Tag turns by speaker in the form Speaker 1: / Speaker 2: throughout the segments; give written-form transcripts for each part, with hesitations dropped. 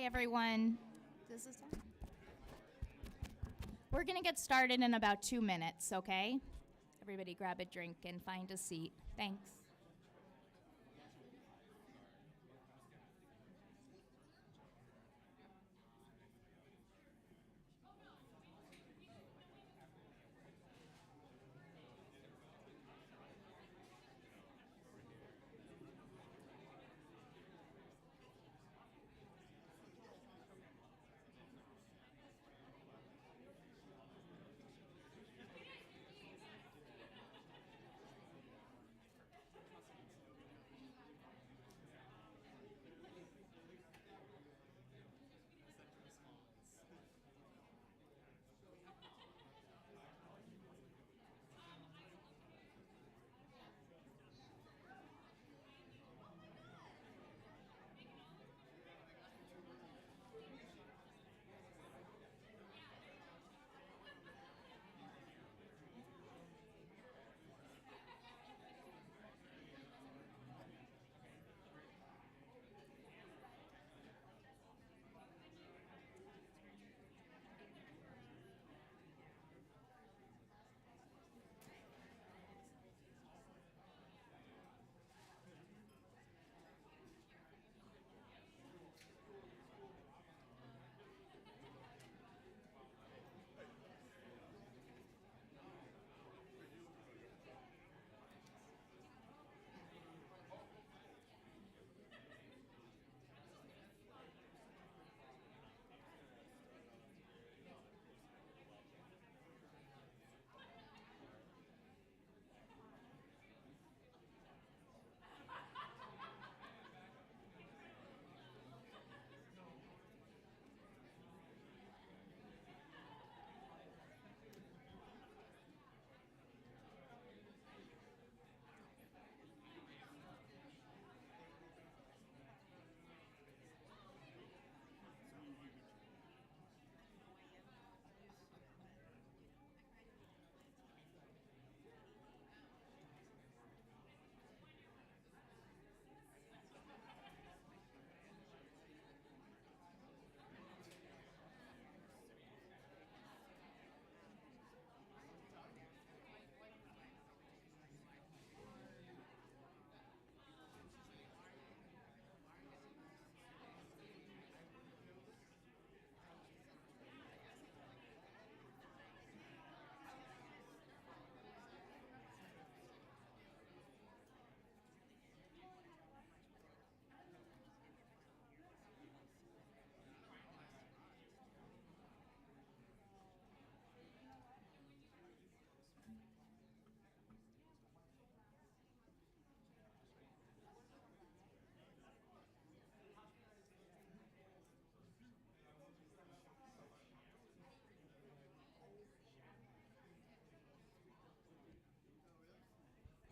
Speaker 1: everyone. This is on. We're going to get started in about 2 minutes, okay? Everybody grab a drink and find a seat. Thanks.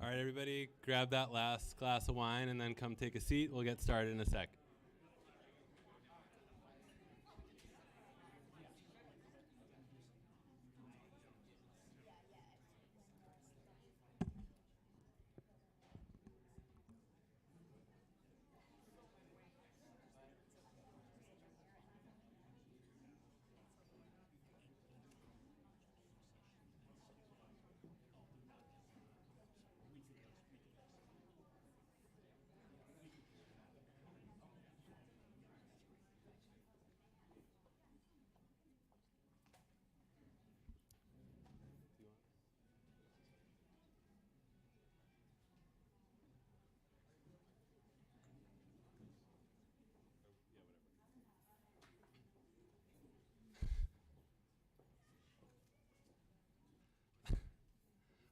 Speaker 2: All right, everybody, grab that last glass of wine and then come take a seat. We'll get started in a sec.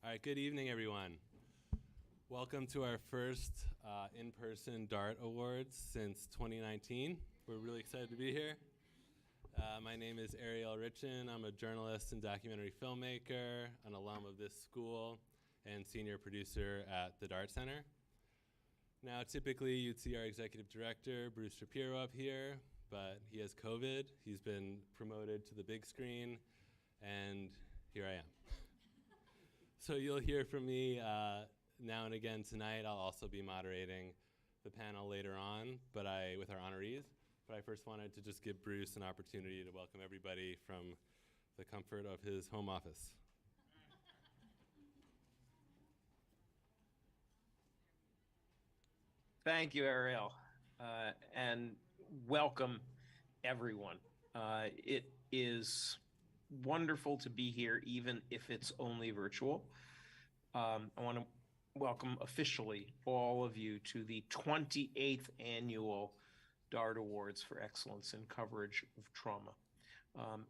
Speaker 2: All right, good evening, everyone. Welcome to our first in-person DART Awards since 2019. We're really excited to be here. My name is Ariel Richin. I'm a journalist and documentary filmmaker, an alum of this school, and senior producer at the DART Center. Now, typically, you'd see our executive director, Bruce Shapiro, up here, but he has COVID. He's been promoted to the big screen, and here I am. So you'll hear from me now and again tonight. I'll also be moderating the panel later on, with our honorees. but I first wanted to just give Bruce an opportunity to welcome everybody from the comfort of his home office.
Speaker 3: Thank you, Ariel, and welcome everyone. It is wonderful to be here, even if it's only virtual. I want to welcome officially all of you to the 28th Annual DART Awards for Excellence in Coverage of Trauma.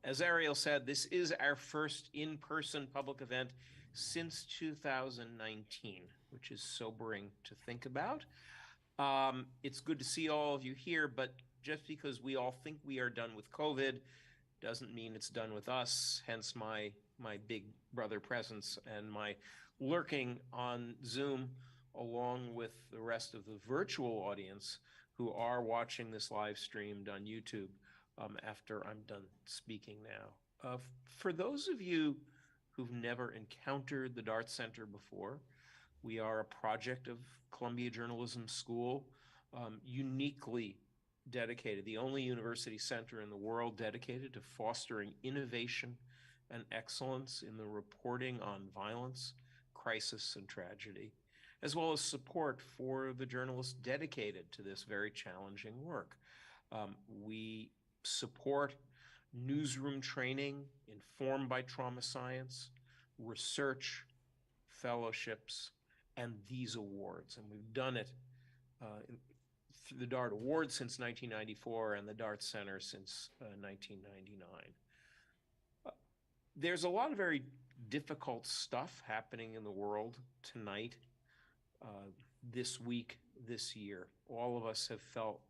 Speaker 3: As Ariel said, this is our first in-person public event since 2019, which is sobering to think about. It's good to see all of you here, but just because we all think we are done with COVID doesn't mean it's done with us, hence my big brother presence and my lurking on Zoom along with the rest of the virtual audience who are watching this live streamed on YouTube after I'm done speaking now. For those of you who've never encountered the DART Center before, we are a project of Columbia Journalism School, uniquely dedicated, the only university center in the world dedicated to fostering innovation and excellence in the reporting on violence, crisis, and tragedy, as well as support for the journalists dedicated to this very challenging work. We support newsroom training informed by trauma science, research, fellowships, and these awards. And we've done it through the DART Awards since 1994 and the DART Center since 1999. There's a lot of very difficult stuff happening in the world tonight, this week, this year. All of us have felt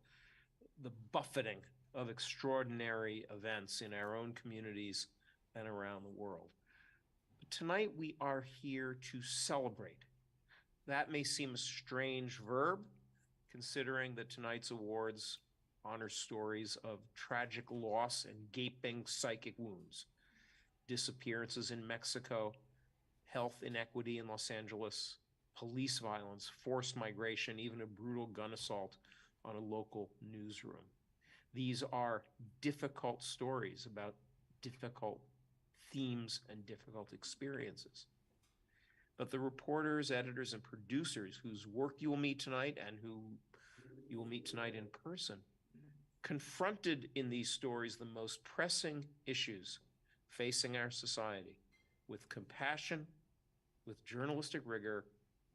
Speaker 3: the buffeting of extraordinary events in our own communities and around the world. But tonight we are here to celebrate. That may seem a strange verb, considering that tonight's awards honor stories of tragic loss and gaping psychic wounds, disappearances in Mexico, health inequity in Los Angeles, police violence, forced migration, even a brutal gun assault on a local newsroom. These are difficult stories about difficult themes and difficult experiences. But the reporters, editors, and producers whose work you will meet tonight and who you will meet tonight in person confronted in these stories the most pressing issues facing our society with compassion, with journalistic rigor,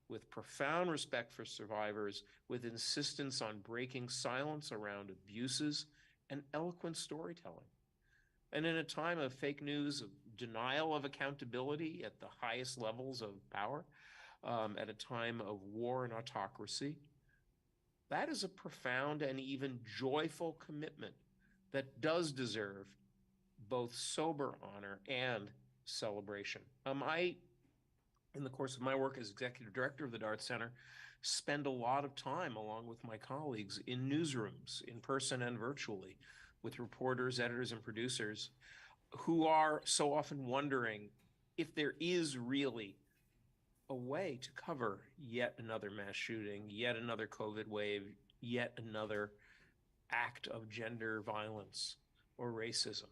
Speaker 3: with profound respect for survivors, with insistence on breaking silence around abuses, and eloquent storytelling. And in a time of fake news, of denial of accountability at the highest levels of power, at a time of war and autocracy, that is a profound and even joyful commitment that does deserve both sober honor and celebration. In the course of my work as executive director of the DART Center, spend a lot of time along with my colleagues in newsrooms, in person and virtually, with reporters, editors, and producers who are so often wondering if there is really a way to cover yet another mass shooting, yet another COVID wave, yet another act of gender violence or racism.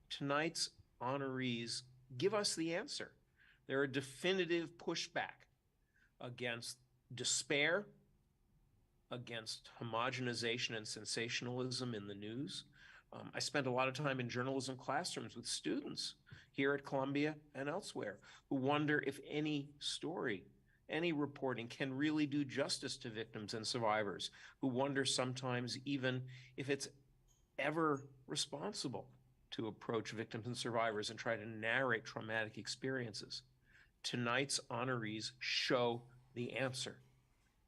Speaker 3: Tonight's honorees give us the answer. They're a definitive pushback against despair, against homogenization and sensationalism in the news. I spent a lot of time in journalism classrooms with students here at Columbia and elsewhere who wonder if any story, any reporting can really do justice to victims and survivors, who wonder sometimes even if it's ever responsible to approach victims and survivors and try to narrate traumatic experiences. Tonight's honorees show the answer.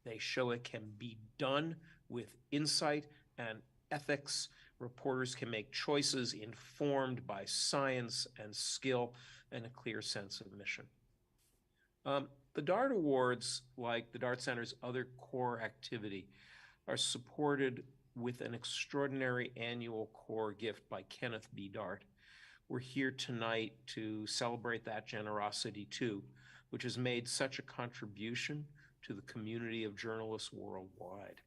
Speaker 3: They show it can be done with insight and ethics. Reporters can make choices informed by science and skill and a clear sense of mission. The DART Awards, like the DART Center's other core activity, are supported with an extraordinary annual core gift by Kenneth B. Dart. We're here tonight to celebrate that generosity too, which has made such a contribution to the community of journalists worldwide.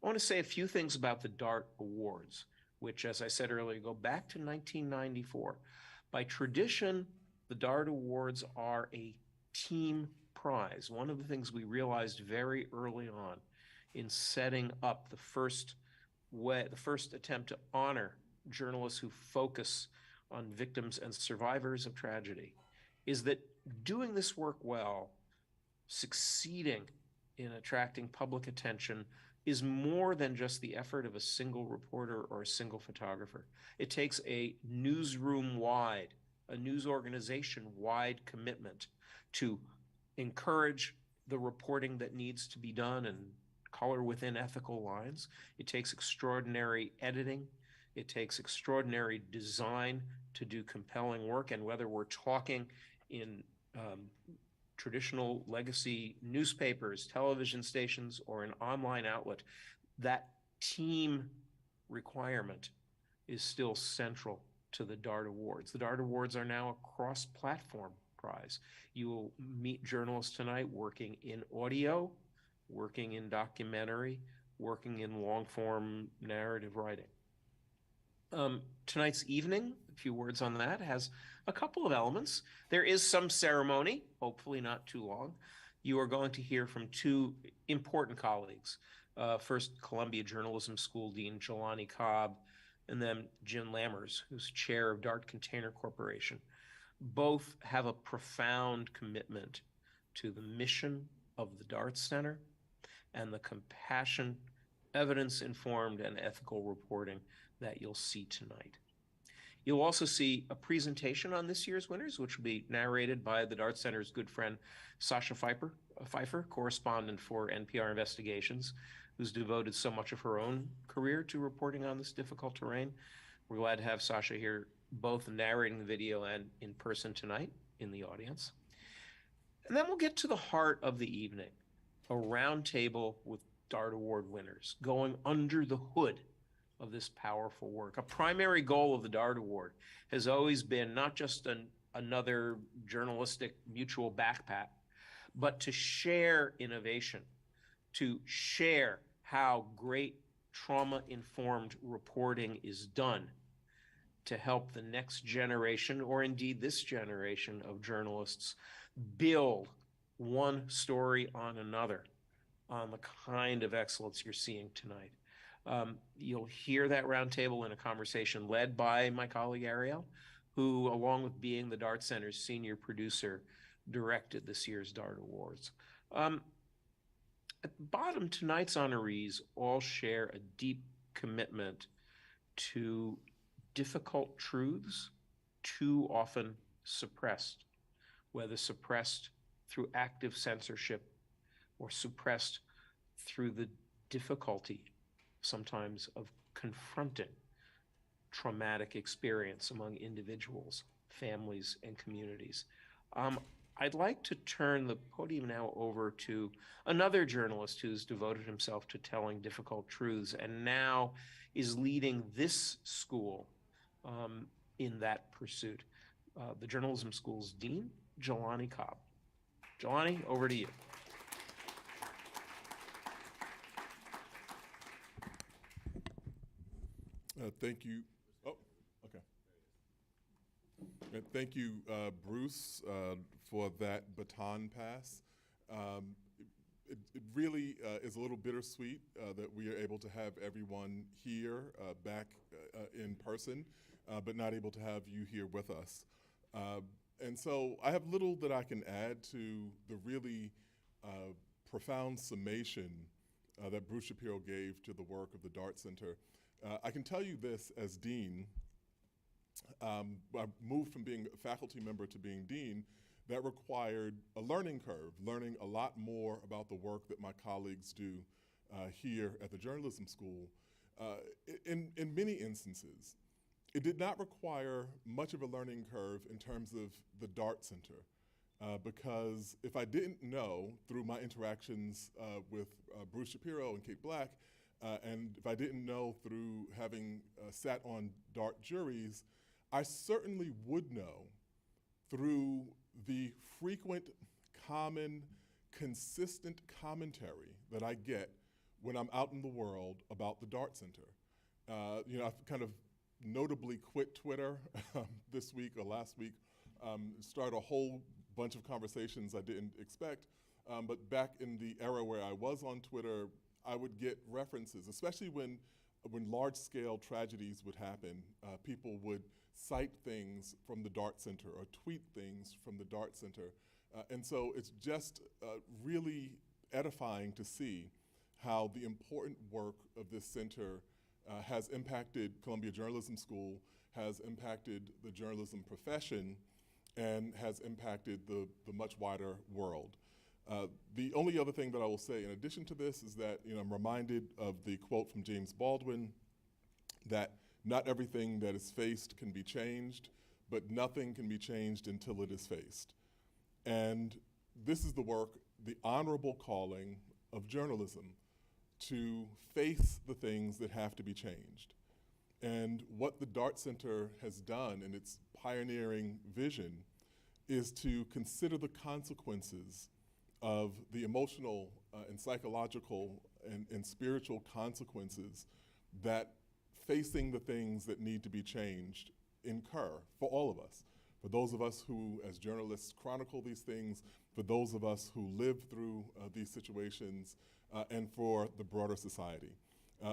Speaker 3: I want to say a few things about the DART Awards, which, as I said earlier, go back to 1994. By tradition, the DART Awards are a team prize. One of the things we realized very early on in setting up the first attempt to honor journalists who focus on victims and survivors of tragedy is that doing this work well, succeeding in attracting public attention, is more than just the effort of a single reporter or a single photographer. It takes a newsroom-wide, a news organization-wide commitment to encourage the reporting that needs to be done and color within ethical lines. It takes extraordinary editing. It takes extraordinary design to do compelling work. And whether we're talking in traditional legacy newspapers, television stations, or an online outlet, that team requirement is still central to the DART Awards. The DART Awards are now a cross-platform prize. You will meet journalists tonight working in audio, working in documentary, working in long-form narrative writing. Tonight's evening, a few words on that, has a couple of elements. There is some ceremony, hopefully not too long. You are going to hear from two important colleagues. First, Columbia Journalism School Dean Jelani Cobb, and then Jim Lammers, who's chair of DART Container Corporation. Both have a profound commitment to the mission of the DART Center and the compassion, evidence-informed, and ethical reporting that you'll see tonight. You'll also see a presentation on this year's winners, which will be narrated by the DART Center's good friend, Sacha Pfeiffer, correspondent for NPR Investigations, who's devoted so much of her own career to reporting on this difficult terrain. We're glad to have Sacha here, both narrating the video and in person tonight in the audience. And then we'll get to the heart of the evening, a roundtable with DART Award winners, going under the hood of this powerful work. A primary goal of the DART Award has always been not just another journalistic mutual backpat, but to share innovation, to share how great trauma-informed reporting is done to help the next generation, or indeed this generation of journalists, build one story on another on the kind of excellence you're seeing tonight. You'll hear that roundtable in a conversation led by my colleague Ariel, who, along with being the DART Center's senior producer, directed this year's DART Awards. At the bottom, tonight's honorees all share a deep commitment to difficult truths too often suppressed, whether suppressed through active censorship or suppressed through the difficulty sometimes of confronting traumatic experience among individuals, families, and communities. I'd like to turn the podium now over to another journalist who's devoted himself to telling difficult truths and now is leading this school in that pursuit. The journalism school's dean, Jelani Cobb. Jelani, over to you.
Speaker 4: Thank you. Oh, okay. Thank you, Bruce, for that baton pass. It really is a little bittersweet that we are able to have everyone here back in person, but not able to have you here with us. And so I have little that I can add to the really profound summation that Bruce Shapiro gave to the work of the DART Center. I can tell you this as dean. I moved from being a faculty member to being dean. That required a learning curve, learning a lot more about the work that my colleagues do here at the journalism school. In many instances, it did not require much of a learning curve in terms of the DART Center, because if I didn't know through my interactions with Bruce Shapiro and Kate Black, and if I didn't know through having sat on DART juries, I certainly would know through the frequent, common, consistent commentary that I get when I'm out in the world about the Dart Center. I've kind of notably quit Twitter this week or last week, started a whole bunch of conversations I didn't expect. But back in the era where I was on Twitter, I would get references, especially when large-scale tragedies would happen. People would cite things from the Dart Center or tweet things from the Dart Center. And so it's just really edifying to see how the important work of this center has impacted Columbia Journalism School, has impacted the journalism profession, and has impacted the much wider world. The only other thing that I will say in addition to this is that I'm reminded of the quote from James Baldwin that not everything that is faced can be changed, but nothing can be changed until it is faced. And this is the work, the honorable calling of journalism, to face the things that have to be changed. And what the Dart Center has done in its pioneering vision is to consider the consequences of the emotional and psychological and spiritual consequences that facing the things that need to be changed incur for all of us. For those of us who, as journalists, chronicle these things, for those of us who live through these situations, and for the broader society.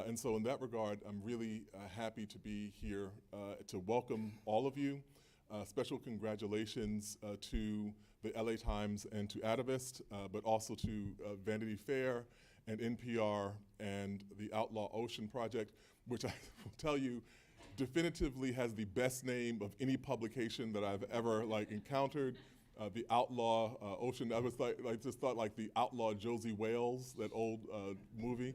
Speaker 4: And so in that regard, I'm really happy to be here to welcome all of you. Special congratulations to the LA Times and to Atavist, but also to Vanity Fair and NPR and the Outlaw Ocean Project, which I will tell you definitively has the best name of any publication that I've ever encountered. The Outlaw Ocean, I was just thought like the Outlaw Josie Wales, that old movie.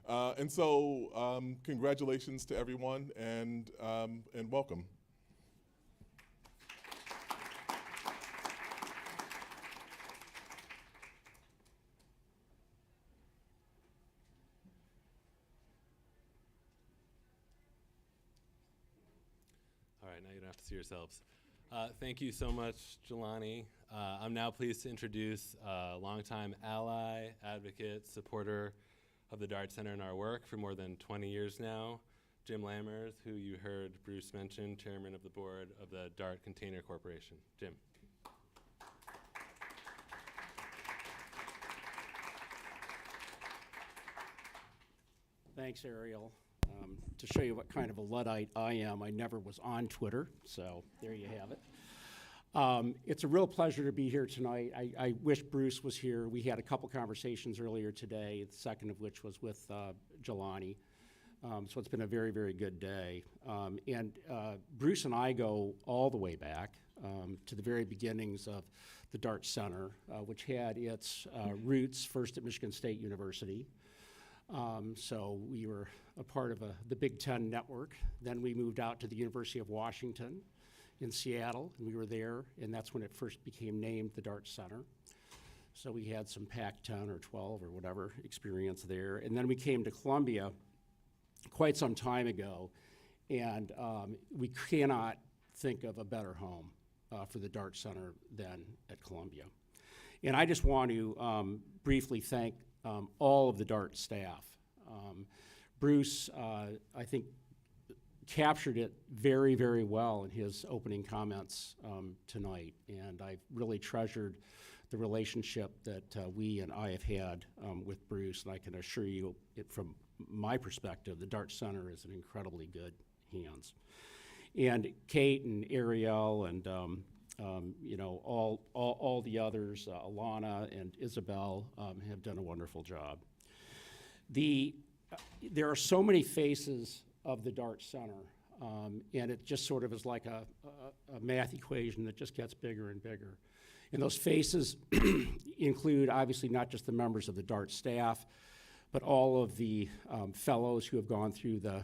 Speaker 4: And so congratulations to everyone and welcome.
Speaker 2: All right, now you don't have to see yourselves. Thank you so much, Jelani. I'm now pleased to introduce a longtime ally, advocate, supporter of the Dart Center and our work for more than 20 years now, Jim Lammers, who you heard Bruce mention, chairman of the board of the Dart Container Corporation. Jim.
Speaker 5: Thanks, Ariel. To show you what kind of a Luddite I am, I never was on Twitter, so there you have it. It's a real pleasure to be here tonight. I wish Bruce was here. We had a couple conversations earlier today, the second of which was with Jelani. So it's been a very, very good day. Bruce and I go all the way back to the very beginnings of the Dart Center, which had its roots first at Michigan State University. So we were a part of the Big Ten network. Then we moved out to the University of Washington in Seattle, and we were there, and that's when it first became named the Dart Center. So we had some Pac-10 or 12 or whatever experience there. And then we came to Columbia quite some time ago, and we cannot think of a better home for the Dart Center than at Columbia. And I just want to briefly thank all of the Dart staff. Bruce, I think, captured it very, very well in his opening comments tonight, and I've really treasured the relationship that we and I have had with Bruce, and I can assure you, from my perspective, the Dart Center is in incredibly good hands. And Kate and Ariel and all the others, Alana and Isabel, have done a wonderful job. There are so many faces of the Dart Center, and it just sort of is like a math equation that just gets bigger and bigger. And those faces include, obviously, not just the members of the Dart staff, but all of the fellows who have gone through the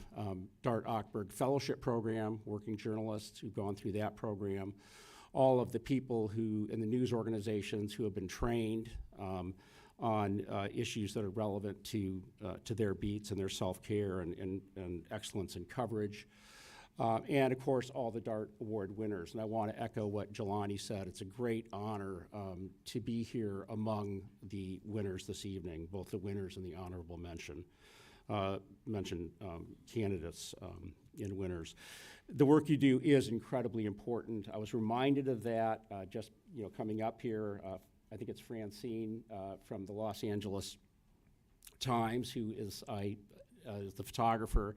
Speaker 5: Dart Ochberg Fellowship Program, working journalists who've gone through that program, all of the people who, in the news organizations, who have been trained on issues that are relevant to their beats and their self-care and excellence in coverage. And of course, all the DART Award winners. And I want to echo what Jelani said. It's a great honor to be here among the winners this evening, both the winners and the honorable mention candidates and winners. The work you do is incredibly important. I was reminded of that just coming up here. I think it's Francine from the Los Angeles Times, who is the photographer,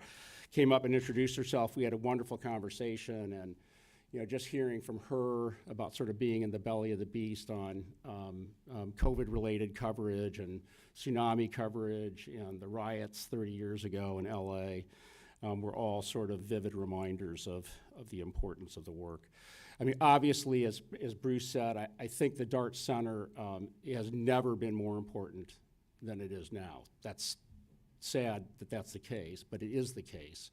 Speaker 5: came up and introduced herself. We had a wonderful conversation, and just hearing from her about sort of being in the belly of the beast on COVID-related coverage and tsunami coverage and the riots 30 years ago in LA were all sort of vivid reminders of the importance of the work. I mean, obviously, as Bruce said, I think the DART Center has never been more important than it is now. That's sad that that's the case, but it is the case.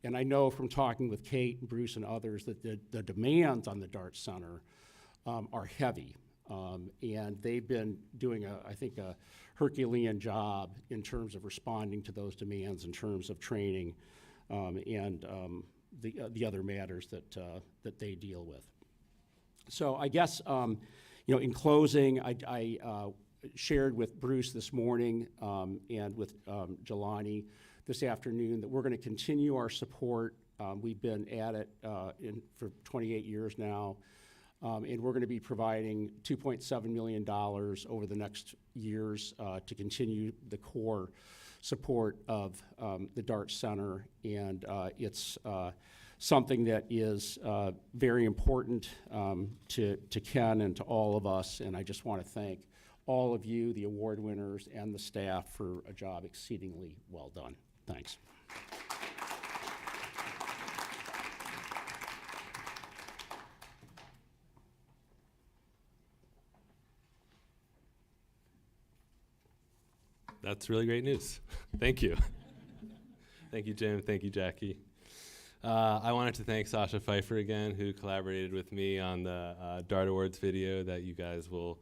Speaker 5: And I know from talking with Kate and Bruce and others that the demands on the DART Center are heavy. And they've been doing, I think, a Herculean job in terms of responding to those demands in terms of training and the other matters that they deal with. So I guess, in closing, I shared with Bruce this morning and with Jelani this afternoon that we're going to continue our support. We've been at it for 28 years now, and we're going to be providing $2.7 million over the next years to continue the core support of the DART Center, and it's something that is very important to Ken and to all of us, and I just want to thank all of you, the award winners, and the staff for a job exceedingly well done. Thanks.
Speaker 2: That's really great news. Thank you. Thank you, Jim. Thank you, Jackie. I wanted to thank Sacha Pfeiffer again, who collaborated with me on the DART Awards video that you guys will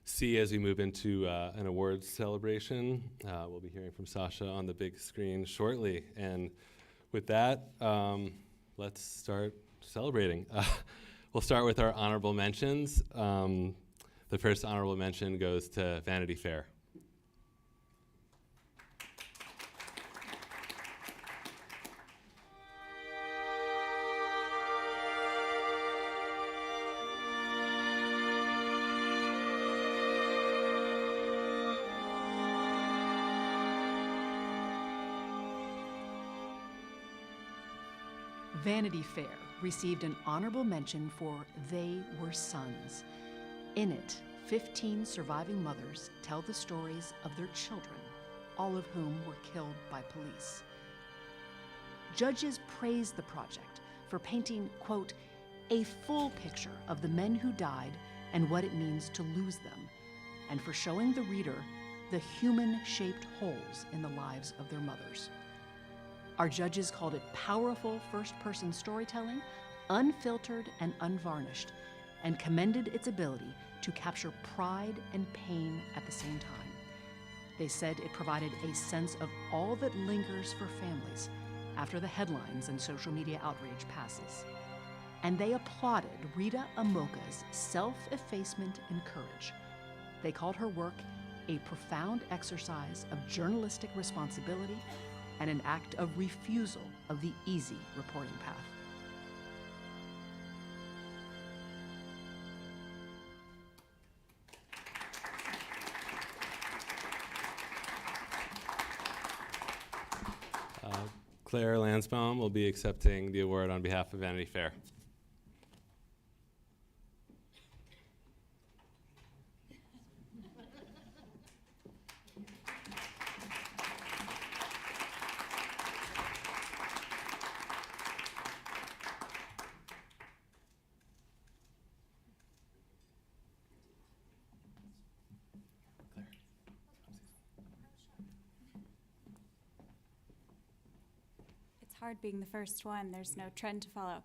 Speaker 2: see as we move into an awards celebration. We'll be hearing from Sacha on the big screen shortly. And with that, let's start celebrating. We'll start with our honorable mentions. The first honorable mention goes to Vanity Fair.
Speaker 6: Vanity Fair received an honorable mention for They Were Sons. In it, 15 surviving mothers tell the stories of their children, all of whom were killed by police. Judges praised the project for painting, quote, a full picture of the men who died and what it means to lose them, and for showing the reader the human-shaped holes in the lives of their mothers. Our judges called it powerful first-person storytelling, unfiltered and unvarnished, and commended its ability to capture pride and pain at the same time. They said it provided a sense of all that lingers for families after the headlines and social media outrage passes. And they applauded Rita Amoka's self-effacement and courage. They called her work a profound exercise of journalistic responsibility and an act of refusal of the easy reporting path.
Speaker 2: Claire Lansbaum will be accepting the award on behalf of Vanity Fair.
Speaker 7: hard being the first one. There's no trend to follow.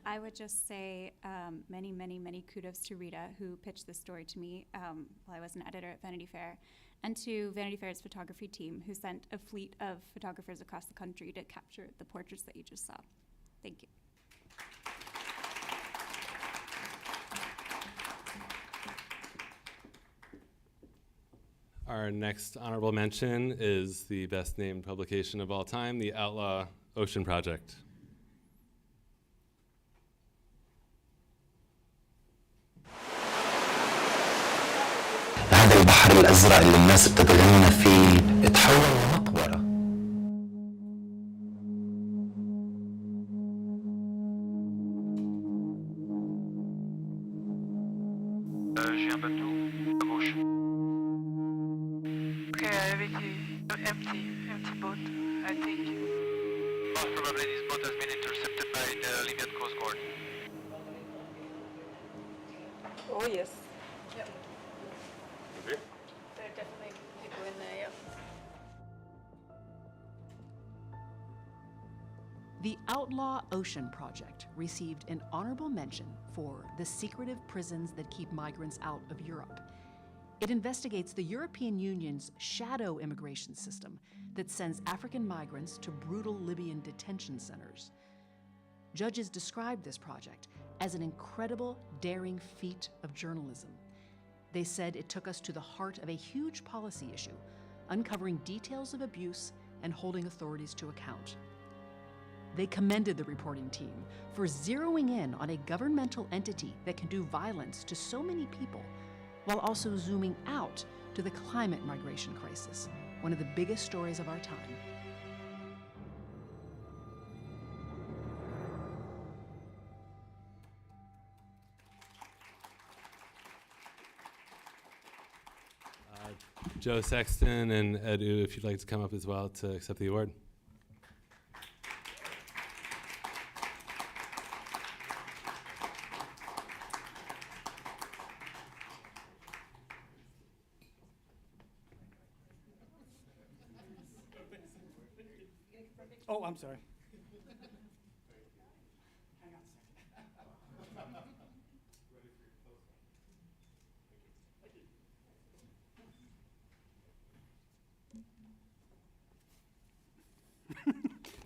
Speaker 7: I would just say many, many, many kudos to Rita, who pitched this story to me while I was an editor at Vanity Fair, and to Vanity Fair's photography team, who sent a fleet of photographers across the country to capture the portraits that you just saw. Thank you.
Speaker 2: Our next honorable mention is the best named publication of all time, the Outlaw Ocean Project.
Speaker 8: هذا البحر الأزرق اللي الناس بتتغنى فيه اتحول لمقبرة.
Speaker 9: J'ai un bateau à gauche. Okay, everything empty boat, I think. Most probably this boat has been intercepted by the Libyan Coast Guard.
Speaker 10: Oh yes.
Speaker 9: Yep.
Speaker 10: There are definitely people in there, yeah.
Speaker 6: The Outlaw Ocean Project received an honorable mention for the secretive prisons that keep migrants out of Europe. It investigates the European Union's shadow immigration system that sends African migrants to brutal Libyan detention centers. Judges described this project as an incredible, daring feat of journalism. They said it took us to the heart of a huge policy issue, uncovering details of abuse and holding authorities to account. They commended the reporting team for zeroing in on a governmental entity that can do violence to so many people, while also zooming out to the climate migration crisis, one of the biggest stories of our time.
Speaker 2: Joe Sexton and Edu, if you'd like to come up as well to accept the award.
Speaker 11: Oh, I'm sorry.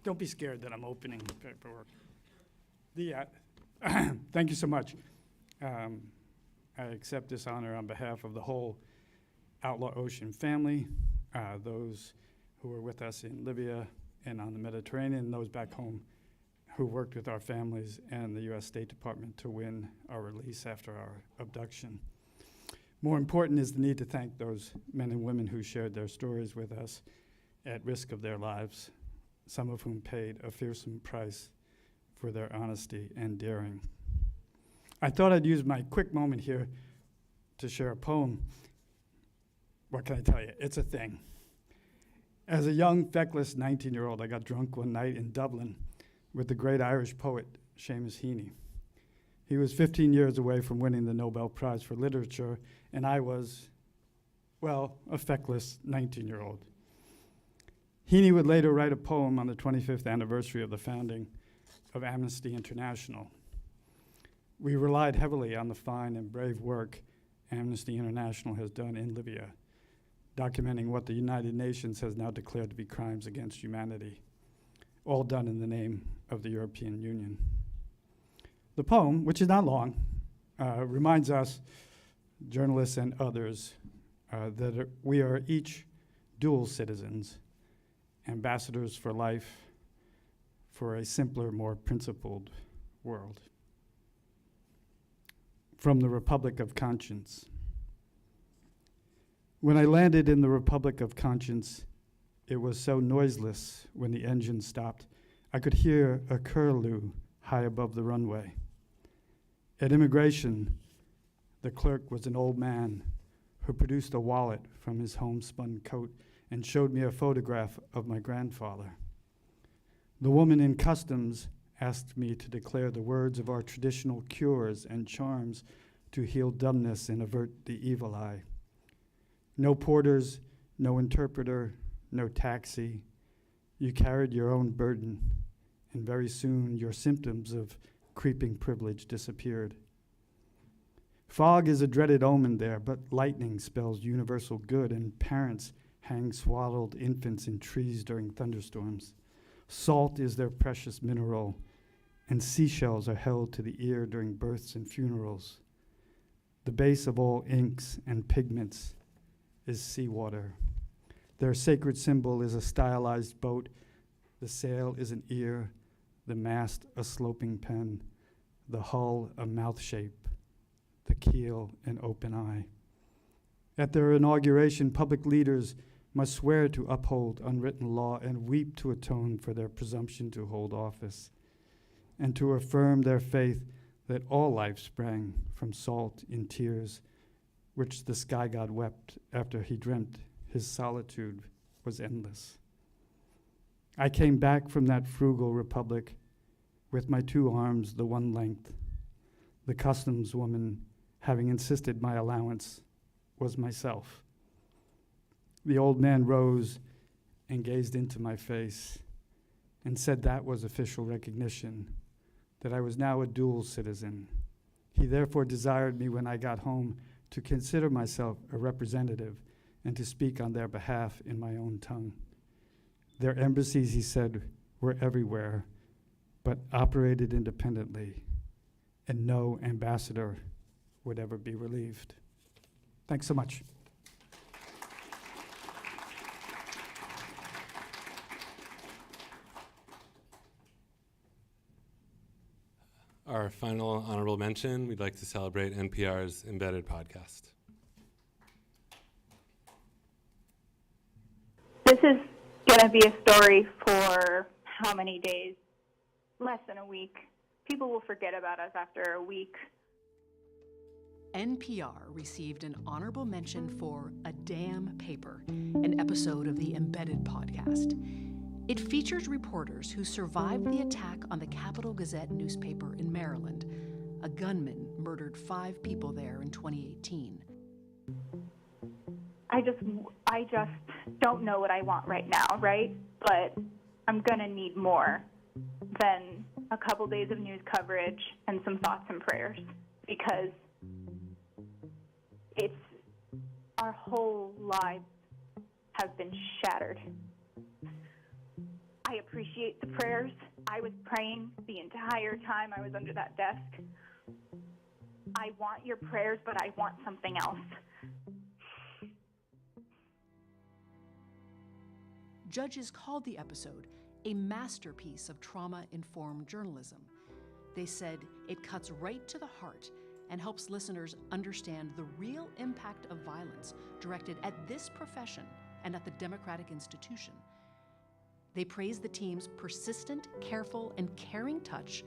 Speaker 11: Don't be scared that I'm opening the paperwork. Thank you so much. I accept this honor on behalf of the whole Outlaw Ocean family, those who were with us in Libya and on the Mediterranean, those back home who worked with our families and the U.S. State Department to win our release after our abduction. More important is the need to thank those men and women who shared their stories with us at risk of their lives, some of whom paid a fearsome price for their honesty and daring. I thought I'd use my quick moment here to share a poem. What can I tell you? It's a thing. As a young, feckless 19-year-old, I got drunk one night in Dublin with the great Irish poet Seamus Heaney. He was 15 years away from winning the Nobel Prize for Literature, and I was, well, a feckless 19-year-old. Heaney would later write a poem on the 25th anniversary of the founding of Amnesty International. We relied heavily on the fine and brave work Amnesty International has done in Libya, documenting what the United Nations has now declared to be crimes against humanity, all done in the name of the European Union. The poem, which is not long, reminds us, journalists and others, that we are each dual citizens, ambassadors for life, for a simpler, more principled world. From the Republic of Conscience. When I landed in the Republic of Conscience, it was so noiseless when the engine stopped. I could hear a curlew high above the runway. At immigration, the clerk was an old man who produced a wallet from his homespun coat and showed me a photograph of my grandfather. The woman in customs asked me to declare the words of our traditional cures and charms to heal dumbness and avert the evil eye. No porters, no interpreter, no taxi, You carried your own burden, and very soon your symptoms of creeping privilege disappeared. Fog is a dreaded omen there, but lightning spells universal good, and parents hang swaddled infants in trees during thunderstorms. Salt is their precious mineral, and seashells are held to the ear during births and funerals. The base of all inks and pigments is seawater. Their sacred symbol is a stylized boat. The sail is an ear, the mast a sloping pen, the hull a mouth shape, the keel an open eye. At their inauguration, public leaders must swear to uphold unwritten law and weep to atone for their presumption to hold office, and to affirm their faith that all life sprang from salt in tears, which the sky god wept after he dreamt his solitude was endless. I came back from that frugal republic with my 2 arms the one length. The customs woman, having insisted my allowance, was myself. The old man rose and gazed into my face and said that was official recognition, that I was now a dual citizen. He therefore desired me when I got home to consider myself a representative and to speak on their behalf in my own tongue. Their embassies, he said, were everywhere, but operated independently, and no ambassador would ever be relieved. Thanks so much.
Speaker 2: Our final honorable mention, we'd like to celebrate NPR's Embedded podcast.
Speaker 12: This is going to be a story for how many days? Less than a week. People will forget about us after a week.
Speaker 6: NPR received an honorable mention for A Damn Paper, an episode of the Embedded podcast. It features reporters who survived the attack on the Capital Gazette newspaper in Maryland. A gunman murdered 5 people there in 2018.
Speaker 12: I just don't know what I want right now, right? But I'm gonna need more than a couple days of news coverage and some thoughts and prayers, because our whole lives have been shattered. I appreciate the prayers. I was praying the entire time I was under that desk. I want your prayers, but I want something else.
Speaker 6: Judges called the episode a masterpiece of trauma-informed journalism. They said it cuts right to the heart and helps listeners understand the real impact of violence directed at this profession and at the democratic institution. They praised the team's persistent, careful, and caring touch,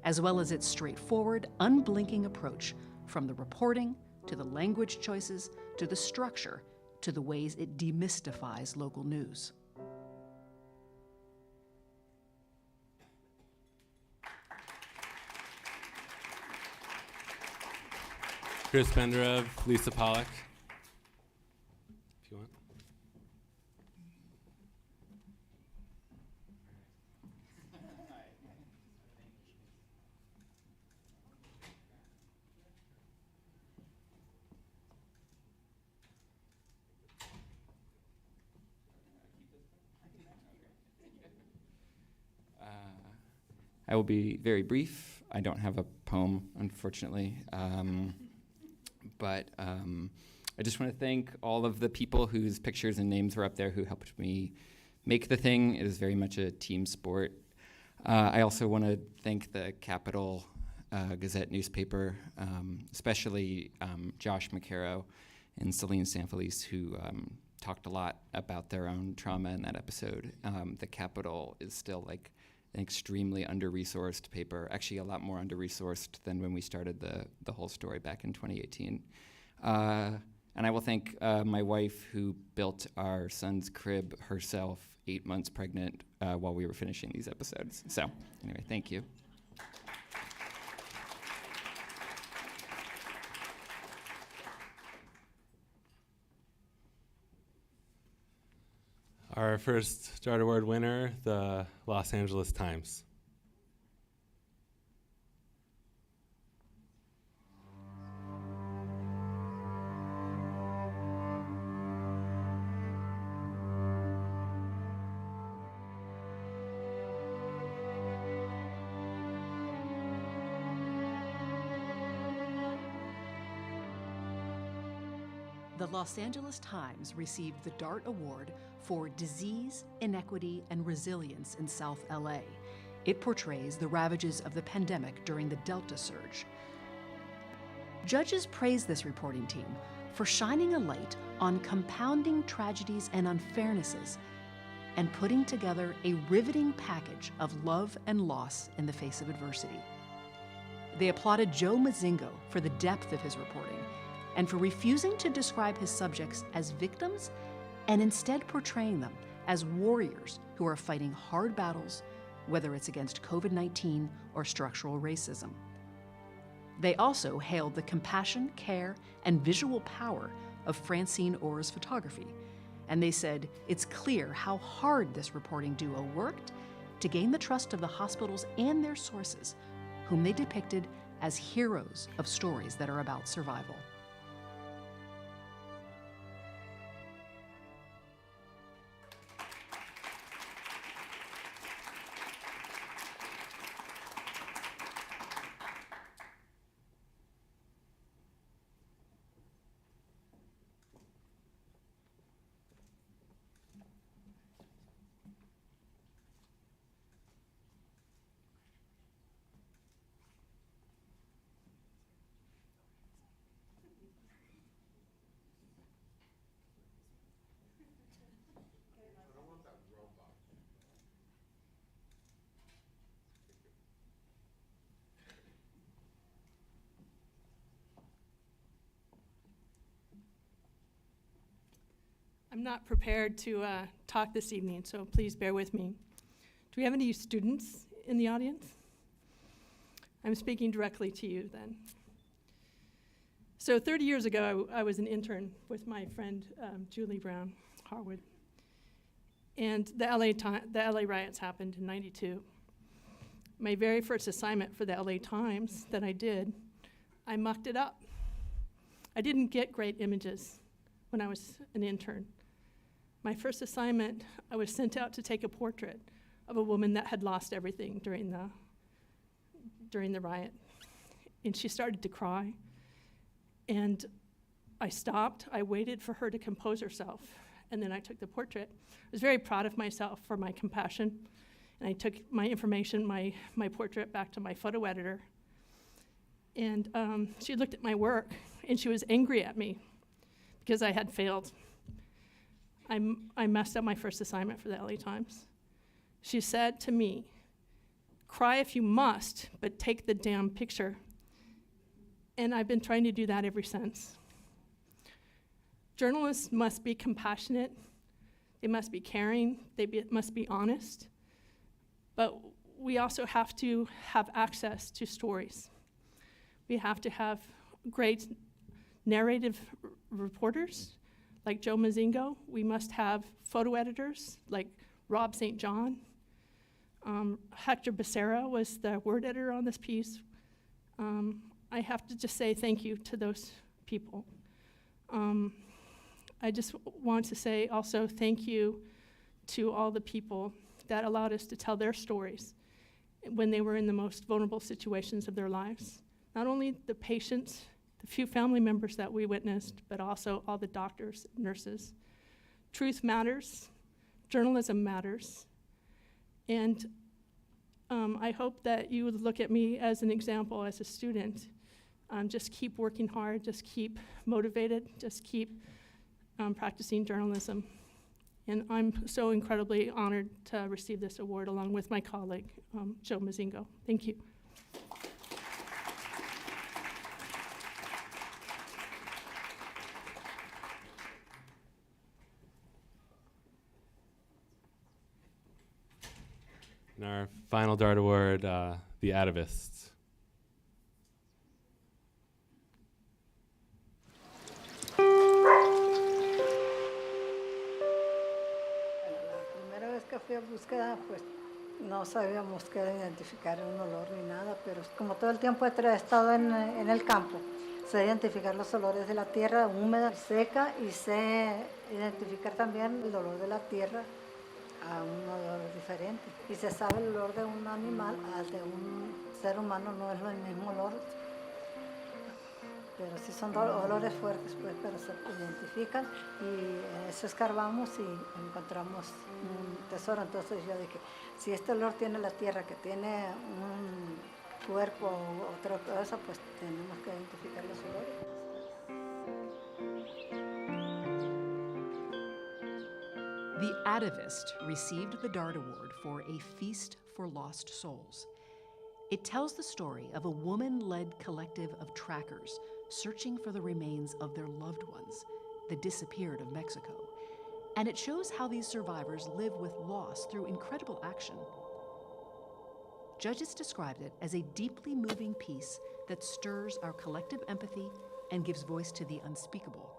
Speaker 6: as well as its straightforward, unblinking approach, from the reporting to the language choices to the structure to the ways it demystifies local news.
Speaker 2: Chris Benderev, Lisa Pollack, if you want.
Speaker 13: I will be very brief. I don't have a poem, unfortunately. But I just want to thank all of the people whose pictures and names were up there who helped me make the thing. It is very much a team sport. I also want to thank the Capital Gazette newspaper, especially Josh McCarrow and Celine Sanfelice, who talked a lot about their own trauma in that episode. The Capital is still like an extremely under-resourced paper, actually a lot more under-resourced than when we started the whole story back in 2018. And I will thank my wife, who built our son's crib herself 8 months pregnant while we were finishing these episodes. So anyway, thank you.
Speaker 2: Our first Dart Award winner, the Los Angeles Times.
Speaker 6: The Los Angeles Times received the DART Award for Disease, Inequity, and Resilience in South LA. It portrays the ravages of the pandemic during the Delta surge. Judges praised this reporting team for shining a light on compounding tragedies and unfairnesses and putting together a riveting package of love and loss in the face of adversity. They applauded Joe Mozingo for the depth of his reporting and for refusing to describe his subjects as victims and instead portraying them as warriors who are fighting hard battles, whether it's against COVID-19 or structural racism. They also hailed the compassion, care, and visual power of Francine Orr's photography, and they said it's clear how hard this reporting duo worked to gain the trust of the hospitals and their sources, whom they depicted as heroes of stories that are about survival.
Speaker 10: I'm not prepared to talk this evening, so please bear with me. Do we have any students in the audience? I'm speaking directly to you then. So 30 years ago, I was an intern with my friend Julie Brown Harwood. And the LA riots happened in '92. My very first assignment for the LA Times that I did, I mucked it up. I didn't get great images when I was an intern. My first assignment, I was sent out to take a portrait of a woman that had lost everything during the riot. And she started to cry. And I stopped, I waited for her to compose herself, and then I took the portrait. I was very proud of myself for my compassion. And I took my information, my portrait, back to my photo editor. And she looked at my work, and she was angry at me because I had failed. I messed up my first assignment for the LA Times. She said to me, "Cry if you must, but take the damn picture." And I've been trying to do that ever since. Journalists must be compassionate, they must be caring, must be honest, but we also have to have access to stories. We have to have great narrative reporters, like Joe Mozingo. We must have photo editors like Rob St. John. Hector Becerra was the word editor on this piece. I have to just say thank you to those people. I just want to say also thank you to all the people that allowed us to tell their stories when they were in the most vulnerable situations of their lives. Not only the patients, the few family members that we witnessed, but also all the doctors, nurses. Truth matters, journalism matters, and I hope that you would look at me as an example as a student. Just keep working hard, just keep motivated, just keep practicing journalism. And I'm so incredibly honored to receive this award along with my colleague, Joe Mozingo. Thank you.
Speaker 2: And our final DART award, the Atavists.
Speaker 14: búsqueda, pues no sabíamos qué identificar un olor ni nada, pero como todo el tiempo he estado en el campo, sé identificar los olores de la tierra húmeda, seca, y sé identificar también el olor de la tierra a un olor diferente. Y se sabe el olor de un animal al de un ser humano, no es el mismo olor, pero sí son olores fuertes, pues, pero se identifican, y eso escarbamos y encontramos un tesoro. Entonces yo dije, si este olor tiene la tierra, que tiene un cuerpo o otra cosa, pues tenemos que identificar los olores.
Speaker 6: The Atavist received the Dart Award for A Feast for Lost Souls. It tells the story of a woman-led collective of trackers searching for the remains of their loved ones, the disappeared of Mexico. And it shows how these survivors live with loss through incredible action. Judges described it as a deeply moving piece that stirs our collective empathy and gives voice to the unspeakable.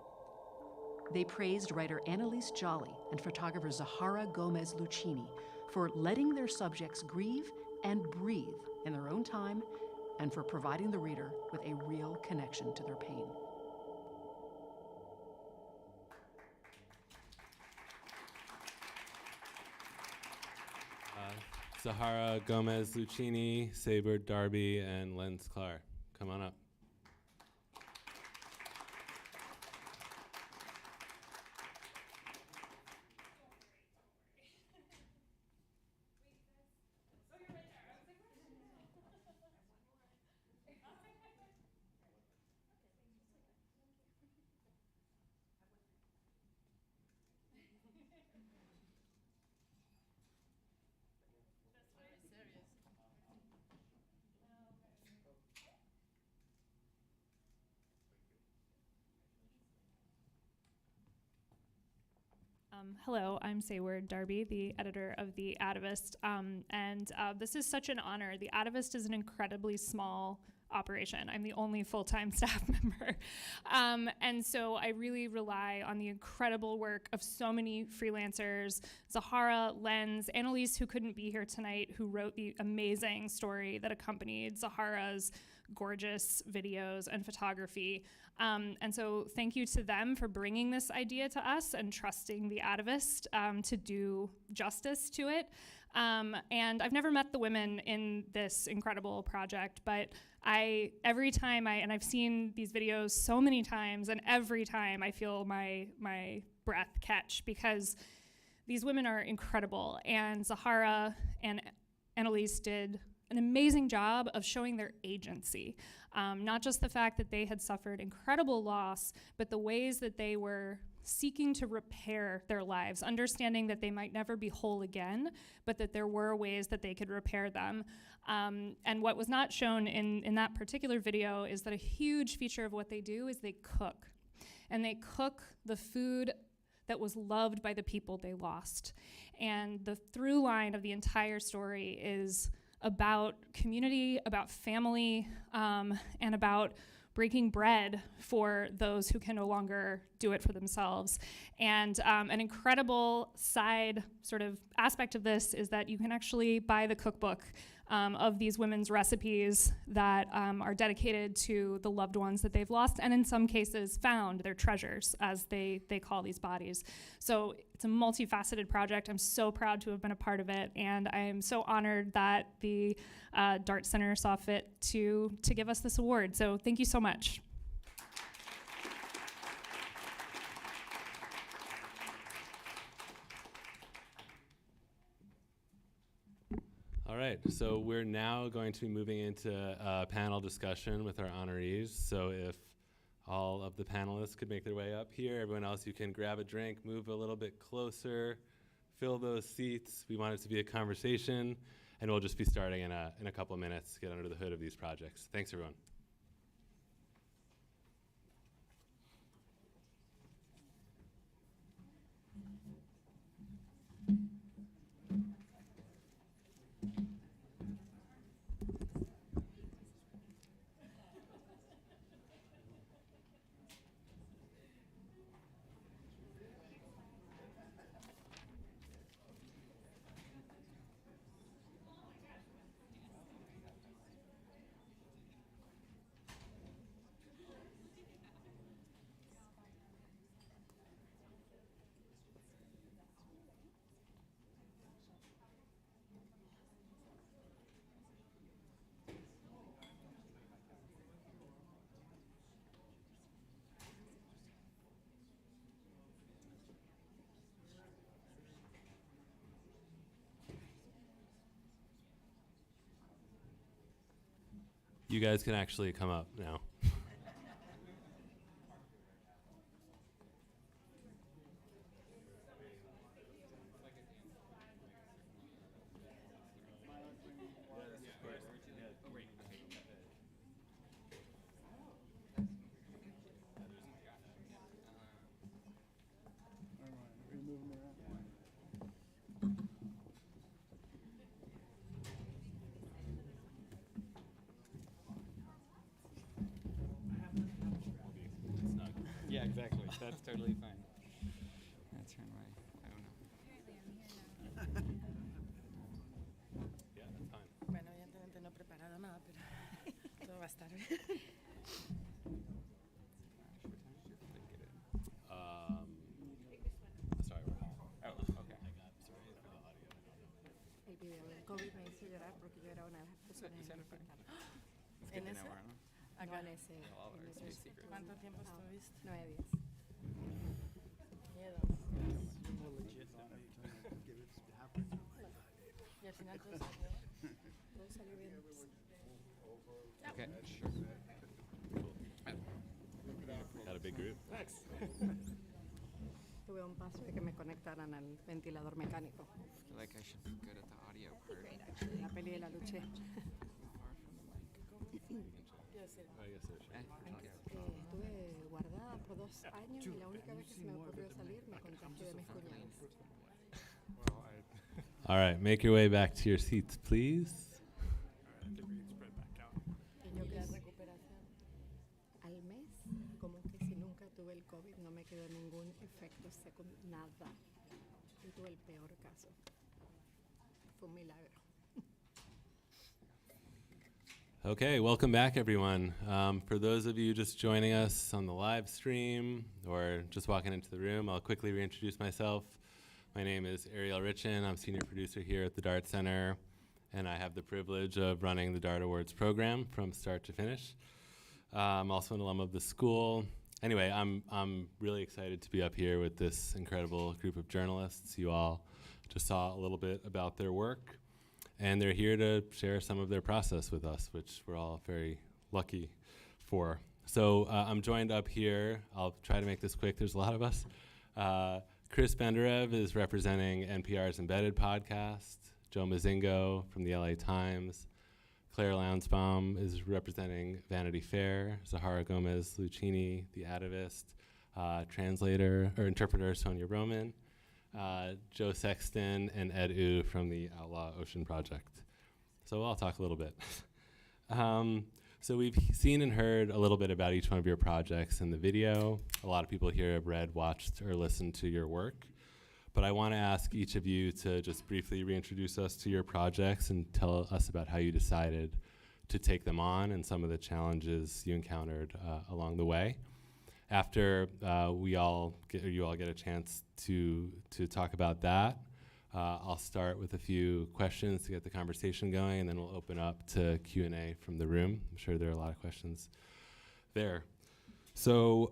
Speaker 6: They praised writer Annalise Jolly and photographer Zahara Gómez Lucini for letting their subjects grieve and breathe in their own time, and for providing the reader with a real connection to their pain.
Speaker 2: Zahara Gómez Lucini, Saber Darby, and Lenz Clark. Come on up.
Speaker 1: Hello, I'm Sayward Darby, the editor of The Atavist, and this is such an honor. The Atavist is an incredibly small operation. I'm the only full-time staff member. And so I really rely on the incredible work of so many freelancers, Zahara, Lenz, Annalise, who couldn't be here tonight, who wrote the amazing story that accompanied Zahara's gorgeous videos and photography. And so thank you to them for bringing this idea to us and trusting the Atavist to do justice to it. And I've never met the women in this incredible project, but every time and I've seen these videos so many times, and every time I feel my breath catch, because these women are incredible. And Zahara and Annalise did an amazing job of showing their agency. Not just the fact that they had suffered incredible loss, but the ways that they were seeking to repair their lives, understanding that they might never be whole again, but that there were ways that they could repair them. And what was not shown in that particular video is that a huge feature of what they do is they cook. And they cook the food that was loved by the people they lost. And the through line of the entire story is about community, about family, and about breaking bread for those who can no longer do it for themselves. And an incredible side sort of aspect of this is that you can actually buy the cookbook of these women's recipes that are dedicated to the loved ones that they've lost, and in some cases found, their treasures, as they call these bodies. So it's a multifaceted project. I'm so proud to have been a part of it, and I am so honored that the Dart Center saw fit to give us this award. So thank you so much.
Speaker 2: All right, so we're now going to be moving into a panel discussion with our honorees. So if all of the panelists could make their way up here, everyone else, you can grab a drink, move a little bit closer, fill those seats. We want it to be a conversation, and we'll just be starting in a couple of minutes to get under the hood of these projects. Thanks, everyone. You guys can actually come up now.
Speaker 13: Yeah, exactly. That's totally fine. That's turn right. I don't know.
Speaker 2: Yeah, that's fine.
Speaker 15: Bueno, evidentemente no he preparado nada, pero todo va a estar bien.
Speaker 2: Sorry.
Speaker 13: Oh, okay.
Speaker 15: El video del COVID me hizo llorar porque yo era una de las personas
Speaker 13: You sounded fine. It's
Speaker 15: ¿En
Speaker 13: good to
Speaker 15: ese?
Speaker 13: know, Arno.
Speaker 15: Acá en ese.
Speaker 13: Well,
Speaker 15: en
Speaker 13: it's
Speaker 15: ese-
Speaker 13: big secret.
Speaker 15: ¿Cuánto tiempo estuviste? 9 días. Miedo. Y al final todo salió. Todo salió bien.
Speaker 13: Okay, sure.
Speaker 2: Got a big group.
Speaker 15: Thanks. Tuve un paso de que me conectaran al ventilador mecánico.
Speaker 13: I feel like I should be good at the audio part.
Speaker 15: La peli de la luché. Estuve guardada por 2 años y la única vez que se me ocurrió salir me contagié de mis cuñados.
Speaker 2: All right, make your way back to your seats, please.
Speaker 15: Y yo que recuperación. Al mes, como que si nunca tuve el COVID, no me quedó ningún efecto secundario, nada. Y tuve el peor caso. Fue un milagro.
Speaker 2: Okay, welcome back, everyone. For those of you just joining us on the live stream or just walking into the room, I'll quickly reintroduce myself. My name is Ariel Richin. I'm senior producer here at the Dart Center, and I have the privilege of running the Dart Awards program from start to finish. I'm also an alum of the school. Anyway, I'm really excited to be up here with this incredible group of journalists. You all just saw a little bit about their work. And they're here to share some of their process with us, which we're all very lucky for. So I'm joined up here. I'll try to make this quick. There's a lot of us. Chris Benderev is representing NPR's Embedded podcast. Joe Mozingo from the LA Times. Claire Lansbaum is representing Vanity Fair. Zahara Gómez, Lucini, the Atavist. Translator or interpreter Sonia Roman. Joe Sexton and Ed Wu from the Outlaw Ocean Project. So I'll talk a little bit. So we've seen and heard a little bit about each one of your projects in the video. A lot of people here have read, watched, or listened to your work. But I want to ask each of you to just briefly reintroduce us to your projects and tell us about how you decided to take them on and some of the challenges you encountered along the way. After you all get a chance to talk about that, I'll start with a few questions to get the conversation going, and then we'll open up to Q&A from the room. I'm sure there are a lot of questions there. So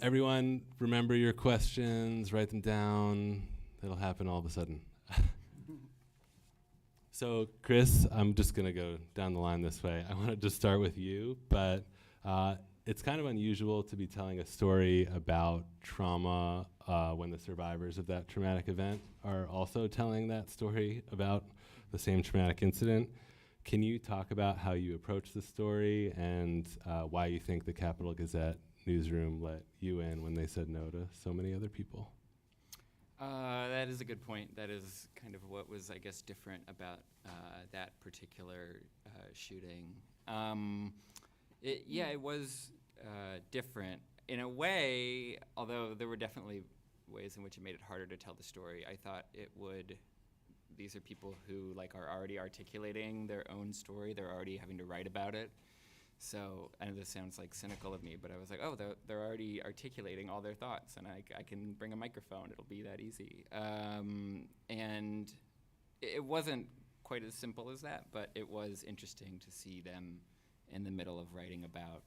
Speaker 2: everyone, remember your questions, write them down. It'll happen all of a sudden. So Chris, I'm just going to go down the line this way. I wanted to start with you, but it's kind of unusual to be telling a story about trauma when the survivors of that traumatic event are also telling that story about the same traumatic incident. Can you talk about how you approach the story and why you think the Capital Gazette newsroom let you in when they said no to so many other people?
Speaker 13: That is a good point. That is kind of what was, I guess, different about that particular shooting. It was different in a way, although there were definitely ways in which it made it harder to tell the story. I thought it would. These are people who are already articulating their own story. They're already having to write about it. So I know this sounds cynical of me, but I was like, oh, they're already articulating all their thoughts, and I can bring a microphone. It'll be that easy. And it wasn't quite as simple as that, but it was interesting to see them in the middle of writing about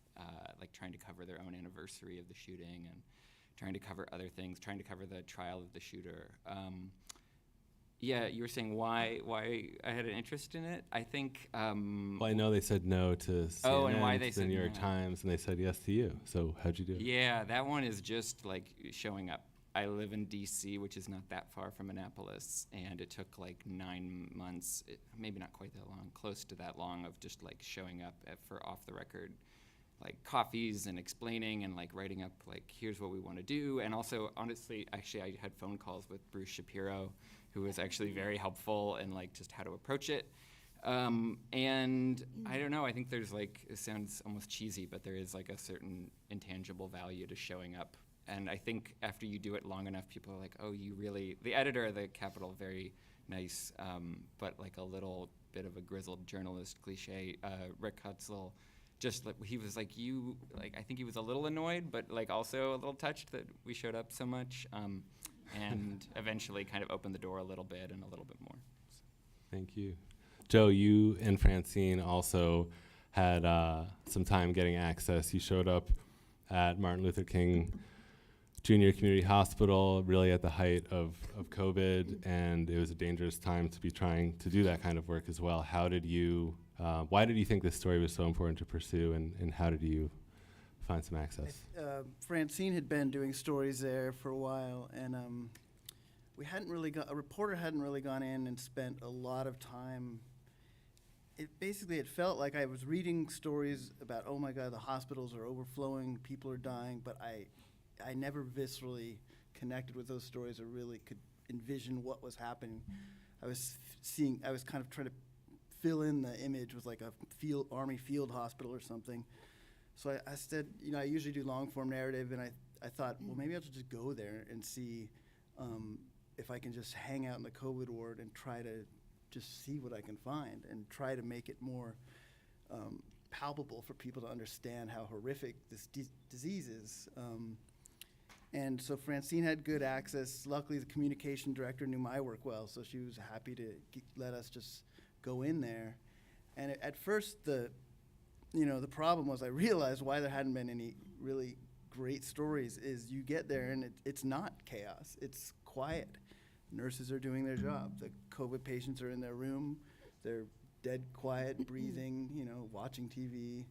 Speaker 13: trying to cover their own anniversary of the shooting and trying to cover other things, trying to cover the trial of the shooter. Yeah, you were saying why I had an interest in it. I think.
Speaker 2: Well, I know they said no to CNN,
Speaker 13: Oh, and why they
Speaker 2: to the
Speaker 13: said
Speaker 2: New York
Speaker 13: no.
Speaker 2: Times, and they said yes to you. So how'd you do it?
Speaker 13: Yeah, that one is just like showing up. I live in D.C., which is not that far from Annapolis, and it took like 9 months, maybe not quite that long, close to that long, of just like showing up for off the record, like coffees and explaining and like writing up like here's what we want to do. And also, honestly, actually, I had phone calls with Bruce Shapiro, who was actually very helpful in like just how to approach it. And I don't know, I think there's like, it sounds almost cheesy, but there is like a certain intangible value to showing up. And I think after you do it long enough, people are like, oh, you really, the editor of the Capitol, very nice, but like a little bit of a grizzled journalist cliche, Rick Hutzel, just like, he was like, you, like, I think he was a little annoyed, but like also a little touched that we showed up so much, and eventually kind of opened the door a little bit and a little bit more.
Speaker 2: Thank you. Joe, you and Francine also had some time getting access. You showed up at Martin Luther King Junior Community Hospital, really at the height of COVID, and it was a dangerous time to be trying to do that kind of work as well. How did you, why did you think this story was so important to pursue, and how did you find some access?
Speaker 16: Francine had been doing stories there for a while, and we hadn't really a reporter hadn't really gone in and spent a lot of time. It felt like I was reading stories about, oh my God, the hospitals are overflowing, people are dying, but I never viscerally connected with those stories or really could envision what was happening. I was kind of trying to fill in the image with like a Army field hospital or something. So I said, I usually do long form narrative, and I thought, well, maybe I'll just go there and see if I can just hang out in the COVID ward and try to just see what I can find and try to make it more palpable for people to understand how horrific this disease is. And so Francine had good access. Luckily, the communication director knew my work well, so she was happy to let us just go in there. And at first, the problem was I realized why there hadn't been any really great stories is you get there and it's not chaos. It's quiet. Nurses are doing their job. The COVID patients are in their room. They're dead quiet, breathing, watching TV.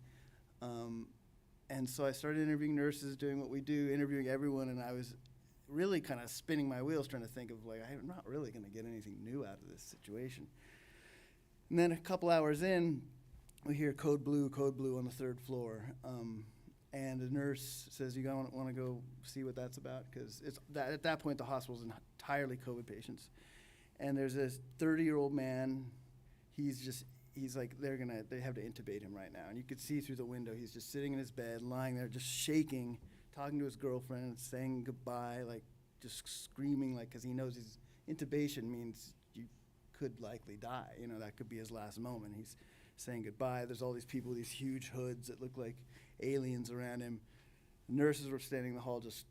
Speaker 16: And so I started interviewing nurses, doing what we do, interviewing everyone, and I was really kind of spinning my wheels trying to think of, like, I'm not really going to get anything new out of this situation. And then a couple hours in, we hear code blue on the third floor. And the nurse says, you want to go see what that's about? Because at that point, the hospital's entirely COVID patients. And there's this 30-year-old man. He's like, they have to intubate him right now. And you could see through the window, he's just sitting in his bed, lying there, just shaking, talking to his girlfriend, saying goodbye, like just screaming, like, because he knows his intubation means you could likely die. That could be his last moment. He's saying goodbye. There's all these people with these huge hoods that look like aliens around him. Nurses were standing in the hall just,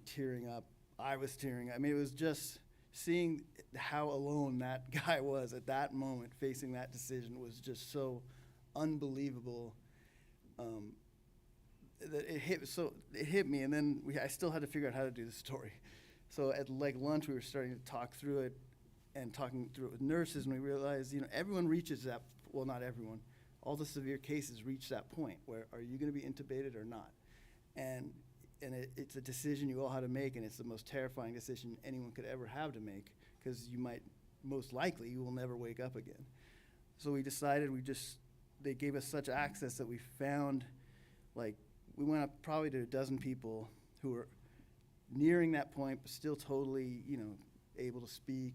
Speaker 16: tearing up. I was tearing up. I mean, it was just seeing how alone that guy was at that moment facing that decision was just so unbelievable that it hit me, and then I still had to figure out how to do the story. So at like lunch, we were starting to talk through it and talking through it with nurses, and we realized, everyone reaches that, well, not everyone, all the severe cases reach that point where are you going to be intubated or not? And it's a decision you all have to make, and it's the most terrifying decision anyone could ever have to make, because you will never wake up again. So we decided they gave us such access that we found, we went up probably to a dozen people who were nearing that point, but still totally, able to speak,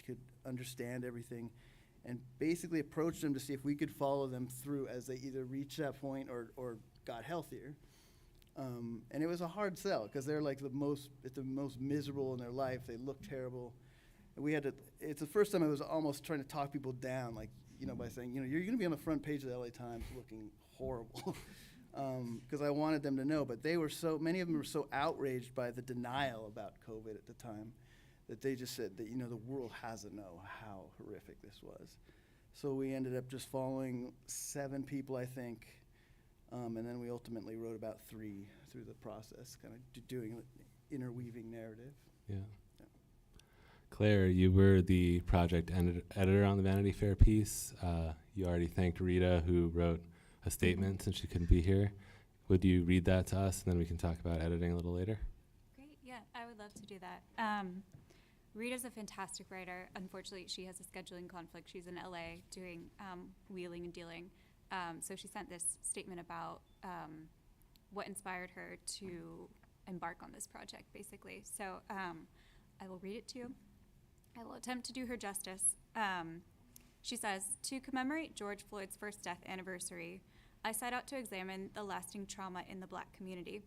Speaker 16: could understand everything, and basically approached them to see if we could follow them through as they either reached that point or got healthier. And it was a hard sell because they're like the most miserable in their life. They look terrible. And it's the first time I was almost trying to talk people down, by saying, you're going to be on the front page of the LA Times looking horrible. Because I wanted them to know. But many of them were so outraged by the denial about COVID at the time that they just said that, the world has to know how horrific this was. So we ended up just following 7 people, I think. And then we ultimately wrote about 3 through the process, kind of doing interweaving narrative.
Speaker 2: Yeah. Claire, you were the project editor on the Vanity Fair piece. You already thanked Rita, who wrote a statement since she couldn't be here. Would you read that to us, and then we can talk about editing a little later?
Speaker 7: Great, yeah, I would love to do that. Rita's a fantastic writer. Unfortunately, she has a scheduling conflict. She's in LA doing wheeling and dealing. So she sent this statement about what inspired her to embark on this project, basically. So I will read it to you. I will attempt to do her justice. She says, to commemorate George Floyd's first death anniversary, I set out to examine the lasting trauma in the Black community.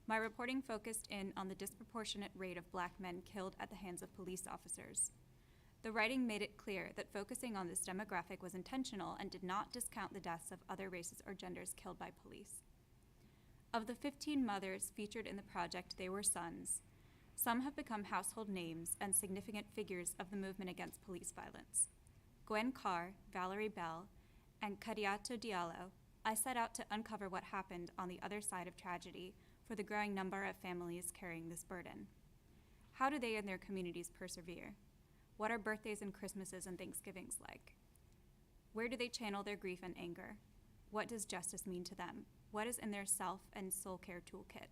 Speaker 7: My reporting focused in on the disproportionate rate of Black men killed at the hands of police officers. The writing made it clear that focusing on this demographic was intentional and did not discount the deaths of other races or genders killed by police. Of the 15 mothers featured in the project, they were sons. Some have become household names and significant figures of the movement against police violence. Gwen Carr, Valerie Bell, and Kadiatou Diallo, I set out to uncover what happened on the other side of tragedy for the growing number of families carrying this burden. How do they and their communities persevere? What are birthdays and Christmases and Thanksgivings like? Where do they channel their grief and anger? What does justice mean to them? What is in their self and soul care toolkit?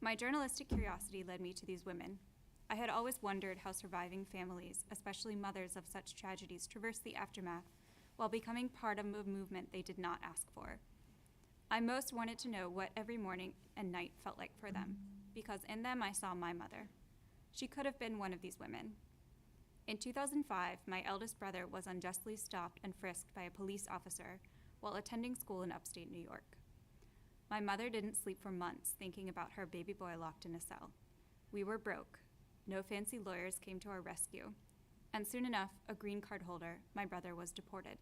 Speaker 7: My journalistic curiosity led me to these women. I had always wondered how surviving families, especially mothers of such tragedies, traverse the aftermath while becoming part of a movement they did not ask for. I most wanted to know what every morning and night felt like for them, because in them I saw my mother. She could have been one of these women. In 2005, my eldest brother was unjustly stopped and frisked by a police officer while attending school in upstate New York. My mother didn't sleep for months thinking about her baby boy locked in a cell. We were broke. No fancy lawyers came to our rescue. And soon enough, a green card holder, my brother, was deported.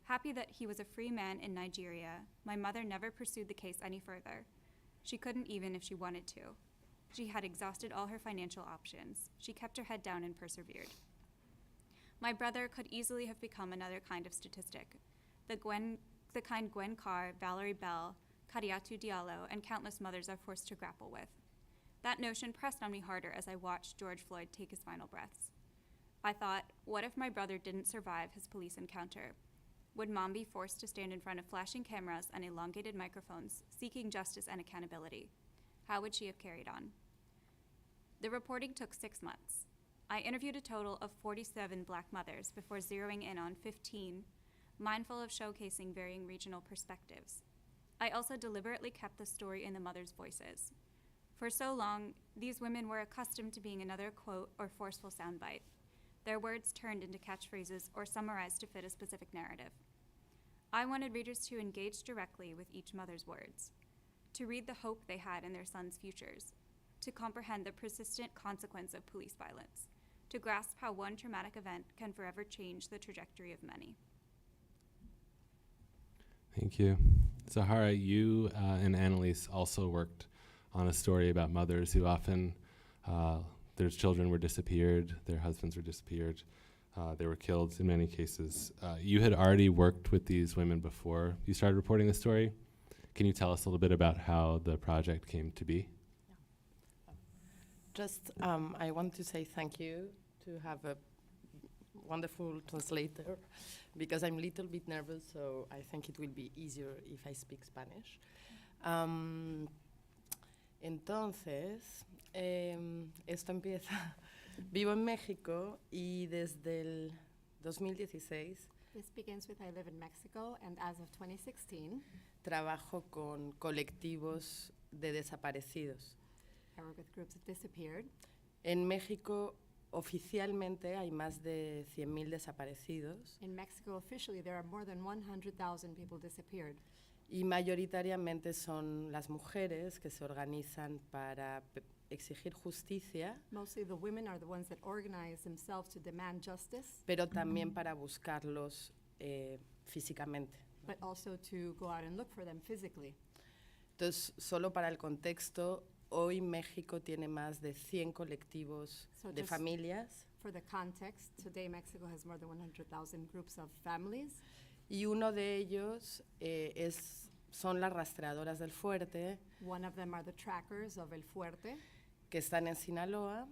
Speaker 7: Happy that he was a free man in Nigeria, my mother never pursued the case any further. She couldn't even if she wanted to. She had exhausted all her financial options. She kept her head down and persevered. My brother could easily have become another kind of statistic, the kind Gwen Carr, Valerie Bell, Kadiatou Diallo, and countless mothers are forced to grapple with. That notion pressed on me harder as I watched George Floyd take his final breaths. I thought, what if my brother didn't survive his police encounter? Would Mom be forced to stand in front of flashing cameras and elongated microphones, seeking justice and accountability? How would she have carried on? The reporting took 6 months. I interviewed a total of 47 Black mothers before zeroing in on 15, mindful of showcasing varying regional perspectives. I also deliberately kept the story in the mothers' voices. For so long, these women were accustomed to being another quote or forceful soundbite, their words turned into catchphrases or summarized to fit a specific narrative. I wanted readers to engage directly with each mother's words, to read the hope they had in their sons' futures, to comprehend the persistent consequence of police violence, to grasp how one traumatic event can forever change the trajectory of many.
Speaker 2: Thank you. Zahara, you and Annalise also worked on a story about mothers who often, their children were disappeared, their husbands were disappeared, they were killed in many cases. You had already worked with these women before you started reporting the story. Can you tell us a little bit about how the project came to be?
Speaker 17: Just, I want to say thank you to have a wonderful translator, because I'm a little bit nervous, so I think it will be easier if I speak Spanish. Entonces, esto empieza. Vivo en México y desde el 2016
Speaker 15: This begins with I live in Mexico, and as of 2016,
Speaker 17: trabajo con colectivos de desaparecidos.
Speaker 15: I work with groups that disappeared.
Speaker 17: En México, oficialmente, hay más de 100,000 desaparecidos.
Speaker 15: In Mexico, officially, there are more than 100,000 people disappeared.
Speaker 17: Y mayoritariamente son las mujeres que se organizan para exigir justicia,
Speaker 15: Mostly the women are the ones that organize themselves to demand justice,
Speaker 17: pero también para buscarlos físicamente.
Speaker 15: but also to go out and look for them physically.
Speaker 17: Entonces, solo para el contexto, hoy México tiene más de 100 colectivos
Speaker 15: So
Speaker 17: de
Speaker 15: just
Speaker 17: familias.
Speaker 15: For the context, today Mexico has more than 100,000 groups of families.
Speaker 17: Y uno de ellos son las rastreadoras del fuerte,
Speaker 15: One of them are the trackers of El Fuerte,
Speaker 17: que están en Sinaloa,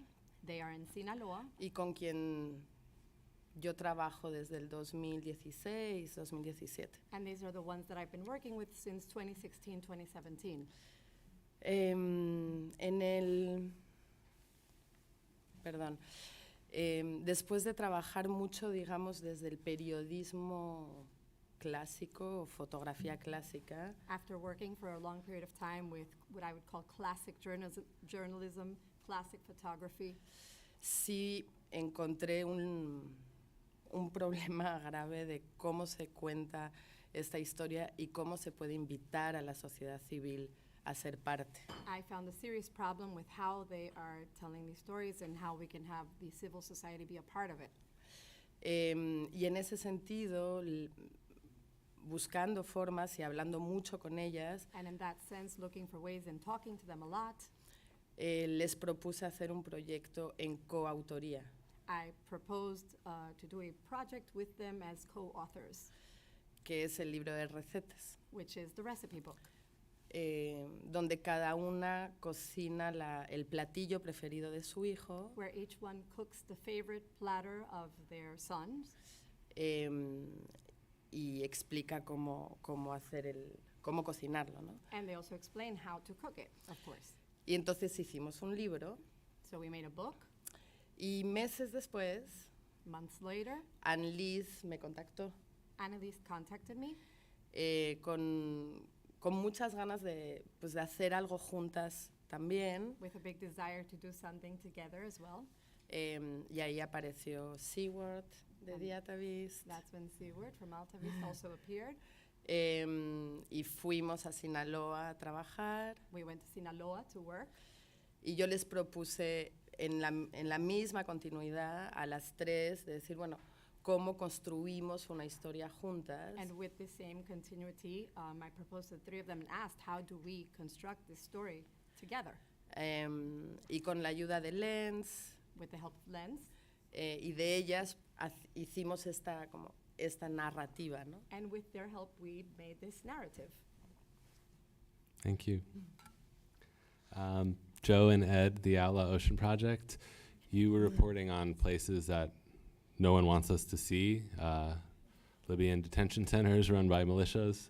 Speaker 7: They are in Sinaloa.
Speaker 17: Y con quien yo trabajo desde el 2016, 2017.
Speaker 7: And these are the ones that I've been working with since 2016, 2017.
Speaker 17: Después de trabajar mucho, digamos, desde el periodismo clásico, o fotografía clásica,
Speaker 7: After working for a long period of time with what I would call classic journalism, classic photography,
Speaker 17: sí encontré un problema grave de cómo se cuenta esta historia y cómo se puede invitar a la sociedad civil a ser parte.
Speaker 7: I found a serious problem with how they are telling these stories and how we can have the civil society be a part of it.
Speaker 17: Y en ese sentido, buscando formas y hablando mucho con ellas,
Speaker 7: And in that sense, looking for ways and talking to them a lot,
Speaker 17: les propuse hacer un proyecto en coautoría.
Speaker 7: I proposed to do a project with them as co-authors,
Speaker 17: Que es el libro de recetas,
Speaker 7: which is the recipe book,
Speaker 17: donde cada una cocina el platillo preferido de su hijo,
Speaker 7: where each one cooks the favorite platter of their sons,
Speaker 17: y explica cómo cocinarlo, ¿no?
Speaker 7: and they also explain how to cook it, of course.
Speaker 17: Y entonces hicimos un libro,
Speaker 7: So we made a book.
Speaker 17: y meses después,
Speaker 7: Months later,
Speaker 17: Annelise me contactó
Speaker 7: Annalise contacted me
Speaker 17: con muchas ganas de hacer algo juntas también.
Speaker 7: with a big desire to do something together as well.
Speaker 17: Y ahí apareció Seward de The Atavist.
Speaker 7: That's when Seward from Atavist also appeared.
Speaker 17: Y fuimos a Sinaloa a trabajar.
Speaker 7: We went to Sinaloa to work.
Speaker 17: Y yo les propuse en la misma continuidad a las tres de decir, bueno, ¿cómo construimos una historia juntas?
Speaker 7: And with the same continuity, I proposed to the three of them and asked, how do we construct this story together?
Speaker 17: Y con la ayuda de Lens
Speaker 7: With the help of Lens.
Speaker 17: Y de ellas hicimos esta narrativa, ¿no?
Speaker 7: And with their help, we made this narrative.
Speaker 2: Thank you. Joe and Ed, the Outlaw Ocean Project, you were reporting on places that no one wants us to see, Libyan detention centers run by militias.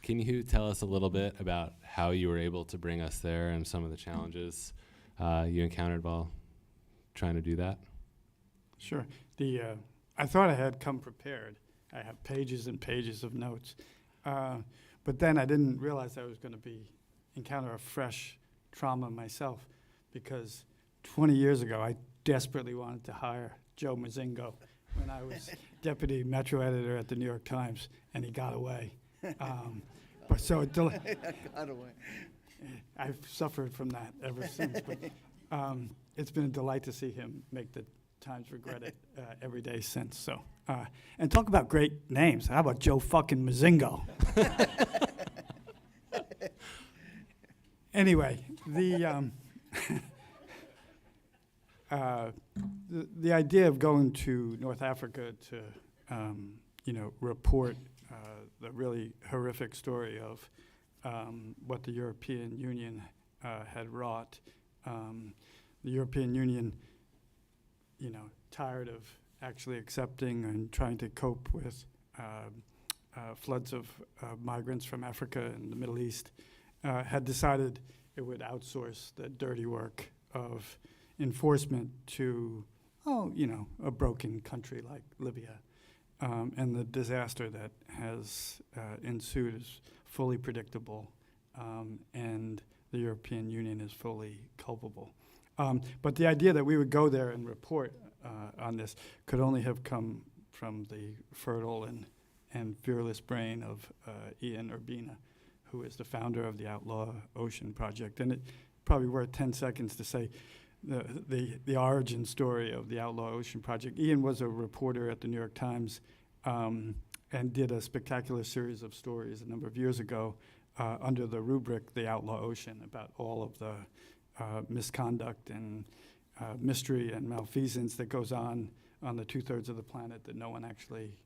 Speaker 2: Can you tell us a little bit about how you were able to bring us there and some of the challenges you encountered while trying to do that?
Speaker 11: Sure. I thought I had come prepared. I have pages and pages of notes. But then I didn't realize I was going to encounter a fresh trauma myself, because 20 years ago, I desperately wanted to hire Joe Mozingo when I was deputy metro editor at the New York Times, and he got away. But so
Speaker 16: Got away.
Speaker 11: I've suffered from that ever since. But it's been a delight to see him make the Times regret it every day since. So, and talk about great names. How about Joe fucking Mozingo? Anyway, the idea of going to North Africa to report the really horrific story of what the European Union had wrought. The European Union, tired of actually accepting and trying to cope with floods of migrants from Africa and the Middle East, had decided it would outsource the dirty work of enforcement to, a broken country like Libya. And the disaster that has ensued is fully predictable, and the European Union is fully culpable. But the idea that we would go there and report on this could only have come from the fertile and fearless brain of Ian Urbina, who is the founder of the Outlaw Ocean Project. And it probably worth 10 seconds to say the origin story of the Outlaw Ocean Project. Ian was a reporter at the New York Times and did a spectacular series of stories a number of years ago under the rubric The Outlaw Ocean, about all of the misconduct and mystery and malfeasance that goes on the 2/3 of the planet that no one actually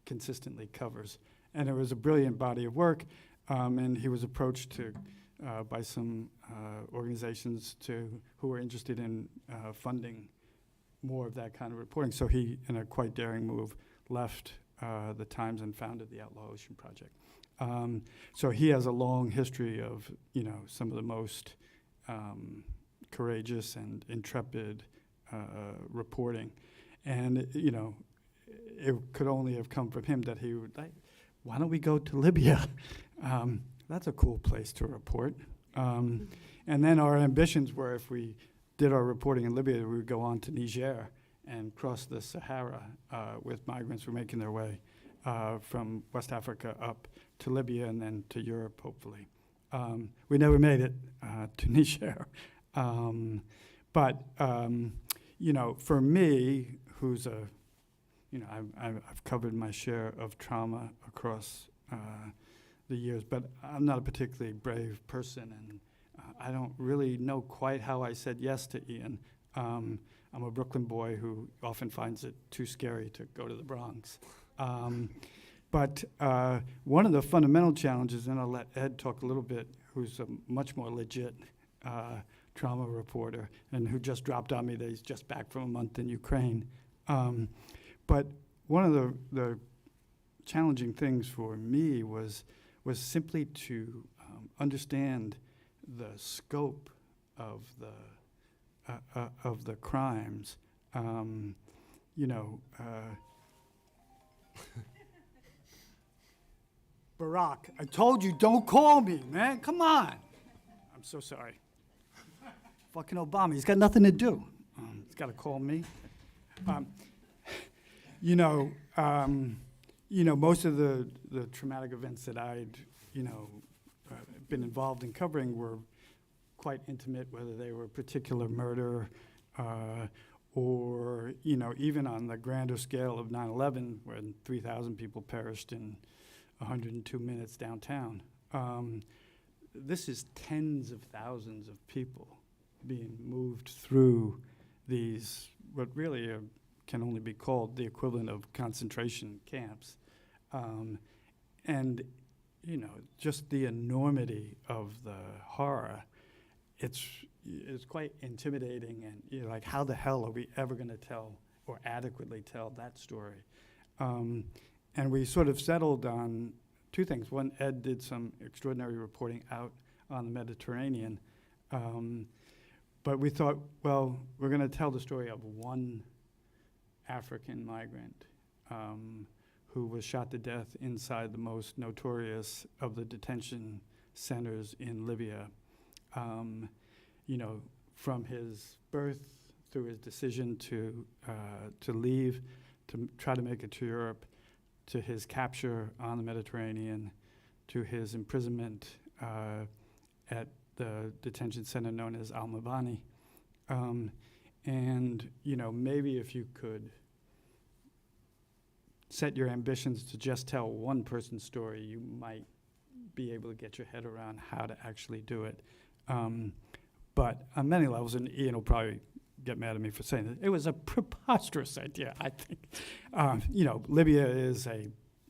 Speaker 11: consistently covers. And it was a brilliant body of work, and he was approached to by some organizations who are interested in funding more of that kind of reporting. So he, in a quite daring move, left the Times and founded the Outlaw Ocean Project. So he has a long history of, some of the most courageous and intrepid reporting. And, it could only have come from him that he would like, why don't we go to Libya? That's a cool place to report. And then our ambitions were, if we did our reporting in Libya, we would go on to Niger and cross the Sahara with migrants who were making their way from West Africa up to Libya and then to Europe, hopefully. We never made it to Niger. But for me, who's I've covered my share of trauma across the years, but I'm not a particularly brave person, and I don't really know quite how I said yes to Ian. I'm a Brooklyn boy who often finds it too scary to go to the Bronx. But one of the fundamental challenges, and I'll let Ed talk a little bit, who's a much more legit trauma reporter and who just dropped on me that he's just back from a month in Ukraine. But one of the challenging things for me was simply to understand the scope of the crimes. Barack, I told you, don't call me, man. Come on. I'm so sorry. Fucking Obama, he's got nothing to do. He's got to call me. Most of the traumatic events that I'd, been involved in covering were quite intimate, whether they were a particular murder or, even on the grander scale of 9/11, when 3,000 people perished in 102 minutes downtown. This is tens of thousands of people being moved through these, what really can only be called the equivalent of concentration camps. And, just the enormity of the horror, it's quite intimidating, and like, how the hell are we ever going to tell or adequately tell that story? And we sort of settled on two things. One, Ed did some extraordinary reporting out on the Mediterranean. But we thought, well, we're going to tell the story of one African migrant who was shot to death inside the most notorious of the detention centers in Libya. From his birth through his decision to leave, to try to make it to Europe, to his capture on the Mediterranean, to his imprisonment at the detention center known as Al-Mabani. Maybe if you could set your ambitions to just tell one person's story, you might be able to get your head around how to actually do it. But on many levels, and Ian will probably get mad at me for saying it, it was a preposterous idea, I think. Libya is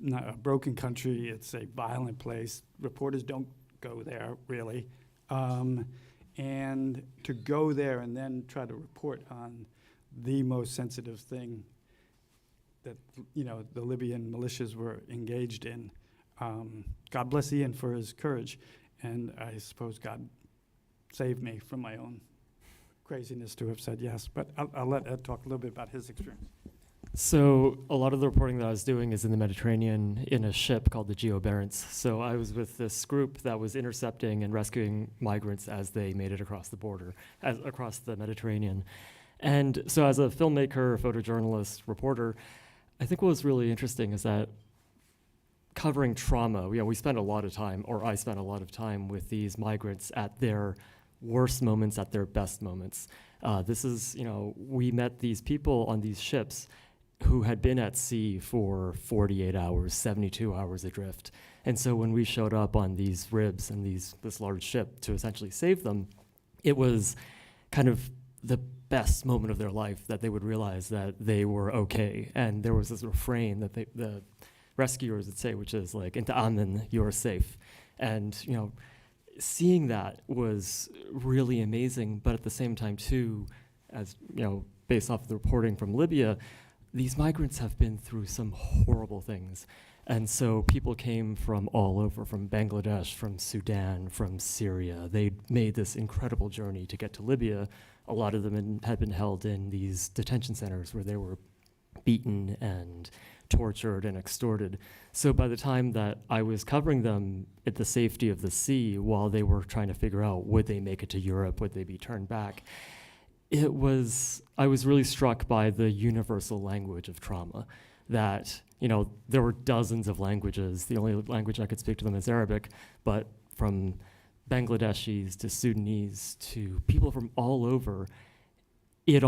Speaker 11: not a broken country. It's a violent place. Reporters don't go there, really. And to go there and then try to report on the most sensitive thing that, the Libyan militias were engaged in. God bless Ian for his courage. And I suppose God saved me from my own craziness to have said yes. But I'll let Ed talk a little bit about his experience.
Speaker 18: So a lot of the reporting that I was doing is in the Mediterranean in a ship called the Geo Barents. So I was with this group that was intercepting and rescuing migrants as they made it across the border, across the Mediterranean. And so as a filmmaker, photojournalist, reporter, I think what was really interesting is that covering trauma, we spent a lot of time, or I spent a lot of time with these migrants at their worst moments, at their best moments. We met these people on these ships who had been at sea for 48 hours, 72 hours adrift. And so when we showed up on these ribs and this large ship to essentially save them, it was kind of the best moment of their life that they would realize that they were okay. And there was this refrain that the rescuers would say, which is like, "Inta amen, you're safe." And seeing that was really amazing. But at the same time, too, as you know, based off of the reporting from Libya, these migrants have been through some horrible things. And so people came from all over, from Bangladesh, from Sudan, from Syria. They made this incredible journey to get to Libya. A lot of them had been held in these detention centers where they were beaten and tortured and extorted. So by the time that I was covering them at the safety of the sea while they were trying to figure out would they make it to Europe, would they be turned back, I was really struck by the universal language of trauma, that, you know, there were dozens of languages. The only language I could speak to them is Arabic, but from Bangladeshis to Sudanese to people from all over, it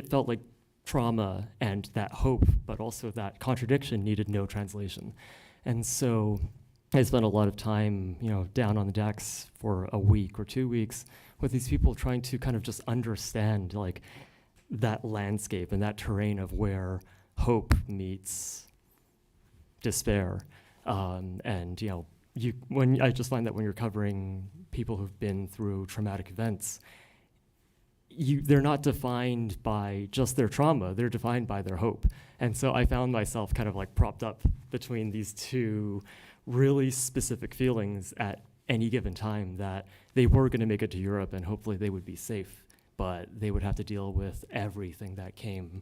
Speaker 18: felt like trauma and that hope, but also that contradiction needed no translation. And so I spent a lot of time, you know, down on the decks for a week or 2 weeks with these people trying to kind of just understand like that landscape and that terrain of where hope meets despair. And, you know, I just find that when you're covering people who've been through traumatic events, they're not defined by just their trauma, they're defined by their hope. And so I found myself kind of like propped up between these two really specific feelings at any given time, that they were going to make it to Europe and hopefully they would be safe, but they would have to deal with everything that came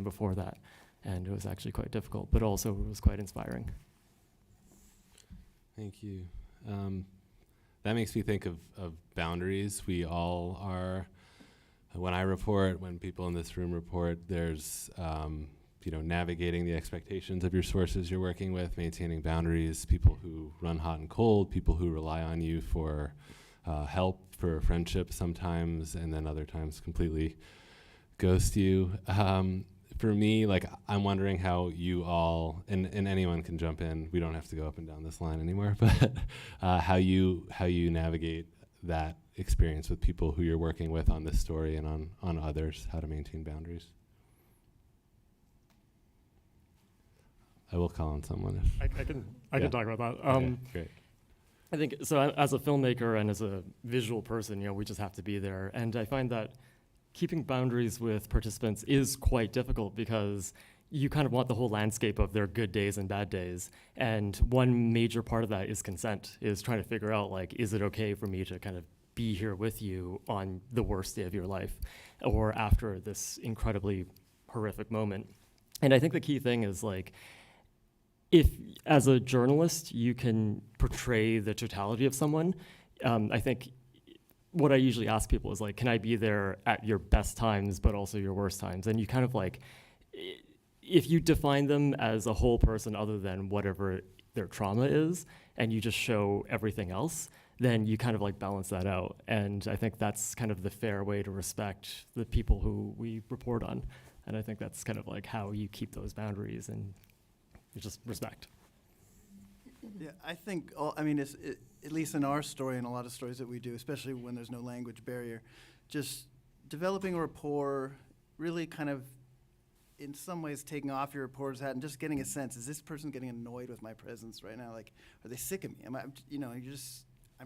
Speaker 18: before that. And it was actually quite difficult, but also it was quite inspiring.
Speaker 2: Thank you. That makes me think of boundaries. We all are, when I report, when people in this room report, there's navigating the expectations of your sources you're working with, maintaining boundaries, people who run hot and cold, people who rely on you for help, for friendship sometimes, and then other times completely ghost you. For me, like, I'm wondering how you all, and anyone can jump in, we don't have to go up and down this line anymore, but how you navigate that experience with people who you're working with on this story and on others, how to maintain boundaries. I will call on someone if
Speaker 18: I can talk about that.
Speaker 2: Okay, great.
Speaker 18: I think so. As a filmmaker and as a visual person, you know, we just have to be there. And I find that keeping boundaries with participants is quite difficult because you kind of want the whole landscape of their good days and bad days. And one major part of that is consent, is trying to figure out, like, is it okay for me to kind of be here with you on the worst day of your life or after this incredibly horrific moment? And I think the key thing is, like, if as a journalist you can portray the totality of someone, I think what I usually ask people is, like, can I be there at your best times but also your worst times? And you kind of, like, if you define them as a whole person other than whatever their trauma is, and you just show everything else, then you kind of, like, balance that out. And I think that's kind of the fair way to respect the people who we report on. And I think that's kind of like how you keep those boundaries and you just respect.
Speaker 16: Yeah, I think, at least in our story and a lot of stories that we do, especially when there's no language barrier, just developing a rapport, really kind of in some ways taking off your reporter's hat and just getting a sense, is this person getting annoyed with my presence right now? Like, are they sick of me? I'm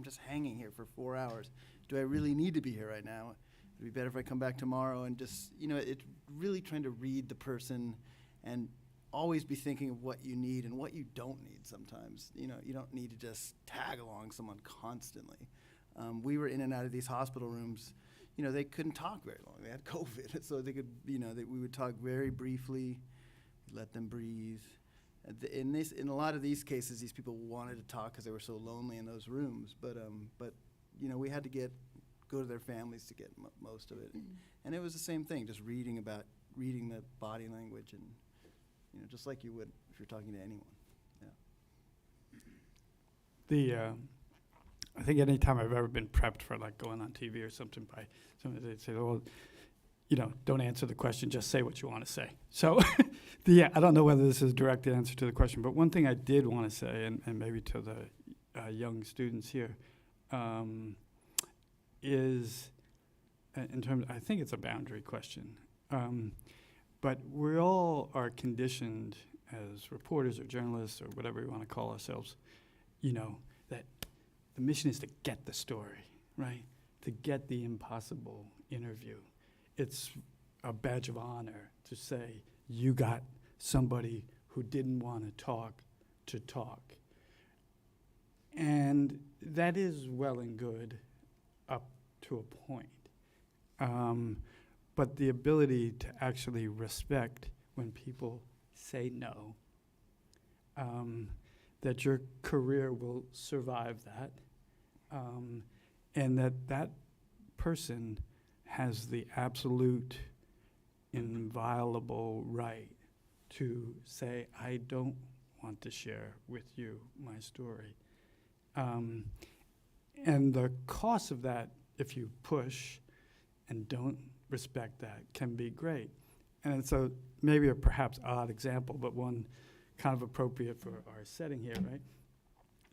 Speaker 16: just hanging here for 4 hours. Do I really need to be here right now? It'd be better if I come back tomorrow. And just, it's really trying to read the person and always be thinking of what you need and what you don't need sometimes. You don't need to just tag along someone constantly. We were in and out of these hospital rooms. They couldn't talk very long. They had COVID, so they could, we would talk very briefly, let them breathe. In a lot of these cases, these people wanted to talk because they were so lonely in those rooms. But we had to go to their families to get most of it. And it was the same thing, just reading the body language and, just like you would if you're talking to anyone. Yeah.
Speaker 11: I think any time I've ever been prepped for, like, going on TV or something by somebody, they'd say, well, don't answer the question, just say what you want to say. So, I don't know whether this is a direct answer to the question, but one thing I did want to say, and maybe to the young students here, is in terms, I think it's a boundary question. But we all are conditioned as reporters or journalists or whatever we want to call ourselves, that the mission is to get the story, right? To get the impossible interview. It's a badge of honor to say you got somebody who didn't want to talk. And that is well and good up to a point. But the ability to actually respect when people say no, that your career will survive that, and that person has the absolute inviolable right to say, I don't want to share with you my story. And the cost of that, if you push and don't respect that, can be great. And so maybe a perhaps odd example, but one kind of appropriate for our setting here, right?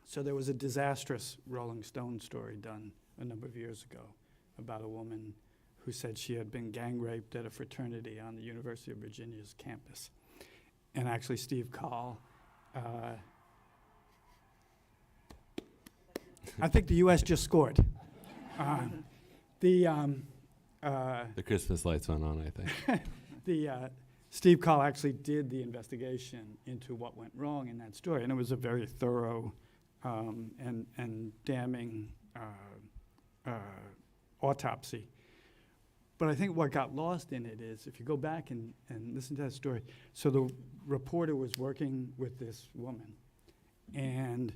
Speaker 11: So there was a disastrous Rolling Stone story done a number of years ago about a woman who said she had been gang raped at a fraternity on the University of Virginia's campus. And actually Steve Cobb, I think the U.S. just scored.
Speaker 2: The Christmas lights went on, I think.
Speaker 11: Steve Cobb actually did the investigation into what went wrong in that story, and it was a very thorough and damning autopsy. But I think what got lost in it is, if you go back and listen to that story, so the reporter was working with this woman, and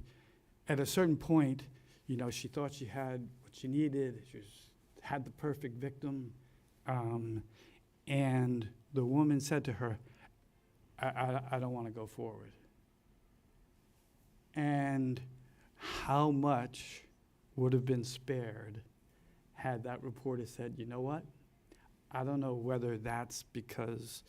Speaker 11: at a certain point, you know, she thought she had what she needed, had the perfect victim, and the woman said to her, I don't want to go forward. And how much would have been spared had that reporter said, you know what? I don't know whether that's because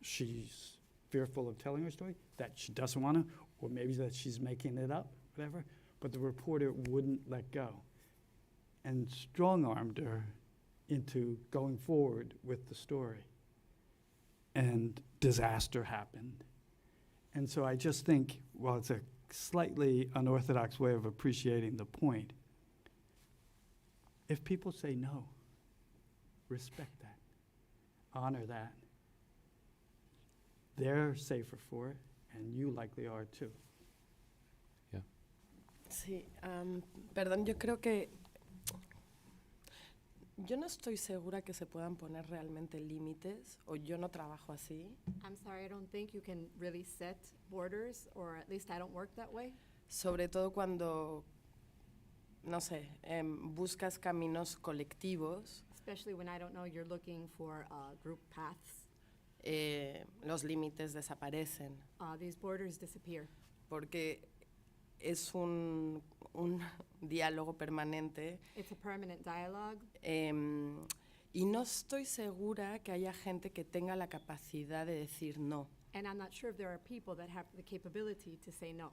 Speaker 11: she's fearful of telling her story, that she doesn't want to, or maybe that she's making it up, whatever, but the reporter wouldn't let go and strong-armed her into going forward with the story. And disaster happened. And so I just think, while it's a slightly unorthodox way of appreciating the point, if people say no, respect that, honor that. They're safer for it, and you likely are too.
Speaker 2: Yeah.
Speaker 17: Sí, perdón, yo creo que yo no estoy segura que se puedan poner realmente límites, o yo no trabajo así.
Speaker 15: I'm sorry, I don't think you can really set borders, or at least I don't work that way.
Speaker 17: Sobre todo cuando, no sé, buscas caminos colectivos.
Speaker 15: Especially when I don't know you're looking for group paths.
Speaker 17: Los límites desaparecen.
Speaker 15: These borders disappear.
Speaker 17: Porque es un diálogo permanente.
Speaker 15: It's a permanent dialogue.
Speaker 17: Y no estoy segura que haya gente que tenga la capacidad de decir no.
Speaker 15: And I'm not sure if there are people that have the capability to say no.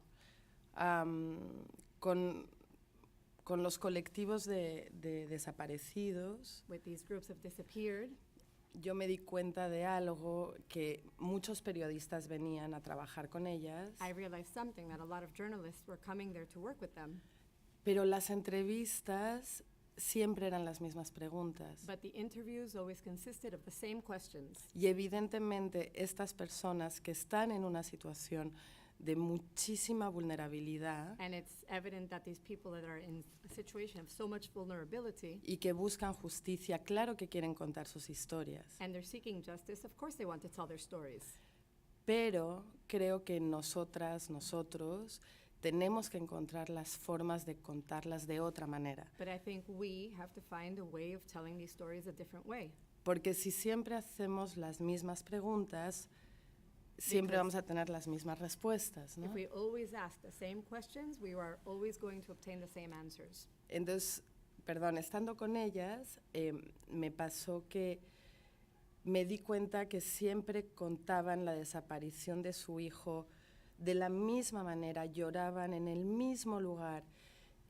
Speaker 17: Con los colectivos de desaparecidos,
Speaker 15: with these groups of disappeared,
Speaker 17: yo me di cuenta de algo que muchos periodistas venían a trabajar con ellas.
Speaker 15: I realized something, that a lot of journalists were coming there to work with them.
Speaker 17: Pero las entrevistas siempre eran las mismas preguntas.
Speaker 15: But the interviews always consisted of the same questions.
Speaker 17: Y evidentemente estas personas que están en una situación de muchísima vulnerabilidad,
Speaker 15: and it's evident that these people that are in a situation of so much vulnerability,
Speaker 17: y que buscan justicia, claro que quieren contar sus historias.
Speaker 15: And they're seeking justice, of course they want to tell their stories.
Speaker 17: Pero creo que nosotros tenemos que encontrar las formas de contarlas de otra manera.
Speaker 15: But I think we have to find a way of telling these stories a different way.
Speaker 17: Porque si siempre hacemos las mismas preguntas, siempre vamos a tener las mismas respuestas, ¿no?
Speaker 15: If we always ask the same questions, we are always going to obtain the same answers.
Speaker 17: Entonces, perdón, estando con ellas, me pasó que me di cuenta que siempre contaban la desaparición de su hijo de la misma manera, lloraban en el mismo lugar,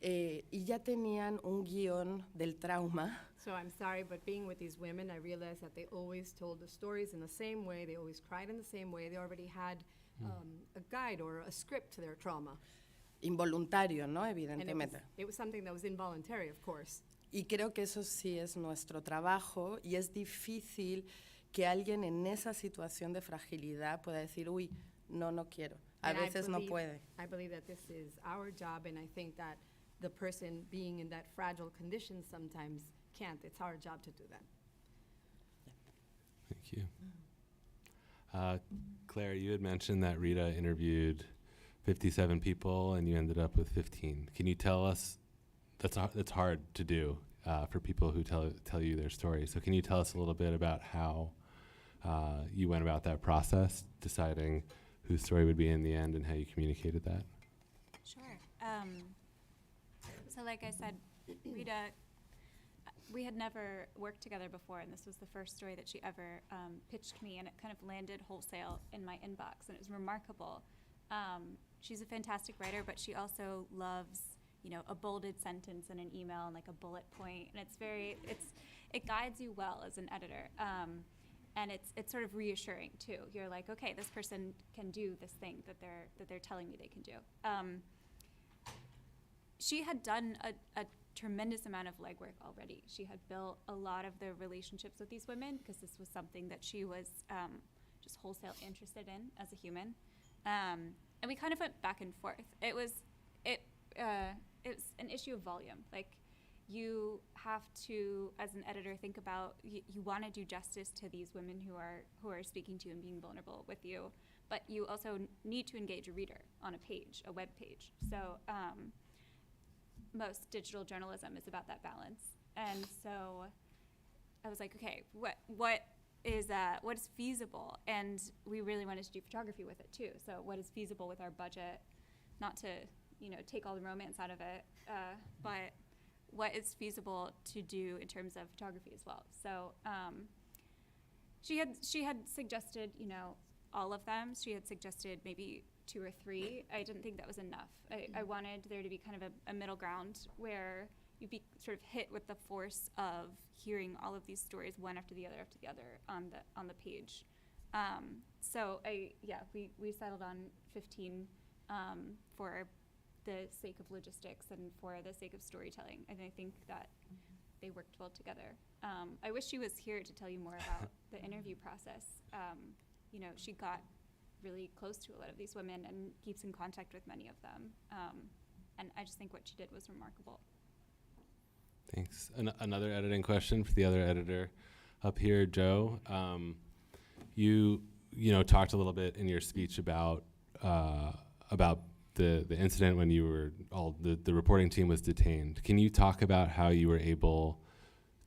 Speaker 17: y ya tenían un guión del trauma.
Speaker 15: So I'm sorry, but being with these women, I realized that they always told the stories in the same way, they always cried in the same way, they already had a guide or a script to their trauma.
Speaker 17: involuntario, ¿no?
Speaker 15: And
Speaker 17: Evidentemente.
Speaker 15: it was something that was involuntary, of course.
Speaker 17: Y creo que eso sí es nuestro trabajo y es difícil que alguien en esa situación de fragilidad pueda decir, uy, no quiero. A
Speaker 15: And
Speaker 17: veces no puede.
Speaker 15: I believe that this is our job, and I think that the person being in that fragile condition sometimes can't. It's our job to do that.
Speaker 2: Thank you. Claire, you had mentioned that Rita interviewed 57 people and you ended up with 15. Can you tell us, that's hard to do for people who tell you their story. So can you tell us a little bit about how you went about that process, deciding whose story would be in the end and how you communicated that?
Speaker 7: Sure. So like I said, Rita, we had never worked together before, and this was the first story that she ever pitched me, and it kind of landed wholesale in my inbox, and it was remarkable. She's a fantastic writer, but she also loves, a bolded sentence in an email and like a bullet point, and it guides you well as an editor. And it's sort of reassuring too. You're like, okay, this person can do this thing that they're telling me they can do. She had done a tremendous amount of legwork already. She had built a lot of the relationships with these women because this was something that she was just wholesale interested in as a human. And we kind of went back and forth. It was an issue of volume. Like, you have to, as an editor, think about you want to do justice to these women who are speaking to you and being vulnerable with you, but you also need to engage a reader on a web page. So most digital journalism is about that balance. And so I was like, okay, what is feasible? And we really wanted to do photography with it too. So what is feasible with our budget? Not to take all the romance out of it, but what is feasible to do in terms of photography as well. So she had suggested, all of them. She had suggested maybe 2 or 3. I didn't think that was enough. I wanted there to be kind of a middle ground where you'd be sort of hit with the force of hearing all of these stories one after the other on the page. So we settled on 15 for the sake of logistics and for the sake of storytelling. And I think that they worked well together. I wish she was here to tell you more about the interview process. She got really close to a lot of these women and keeps in contact with many of them. And I just think what she did was remarkable.
Speaker 2: Thanks. Another editing question for the other editor up here, Joe. You talked a little bit in your speech about the incident when you were the reporting team was detained. Can you talk about how you were able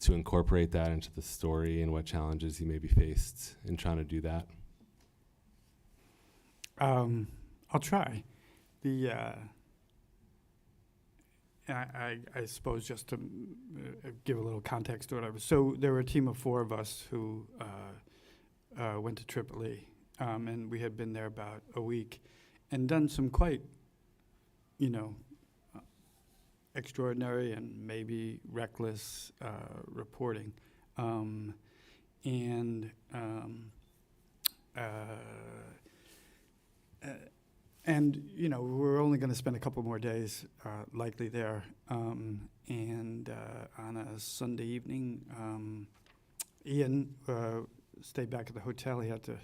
Speaker 2: to incorporate that into the story and what challenges you maybe faced in trying to do that?
Speaker 11: I'll try. I suppose just to give a little context to whatever. So there were a team of 4 of us who went to Tripoli, and we had been there about a week and done some quite, extraordinary and maybe reckless reporting. And we're only going to spend a couple more days likely there. And on a Sunday evening, Ian stayed back at the hotel. He had to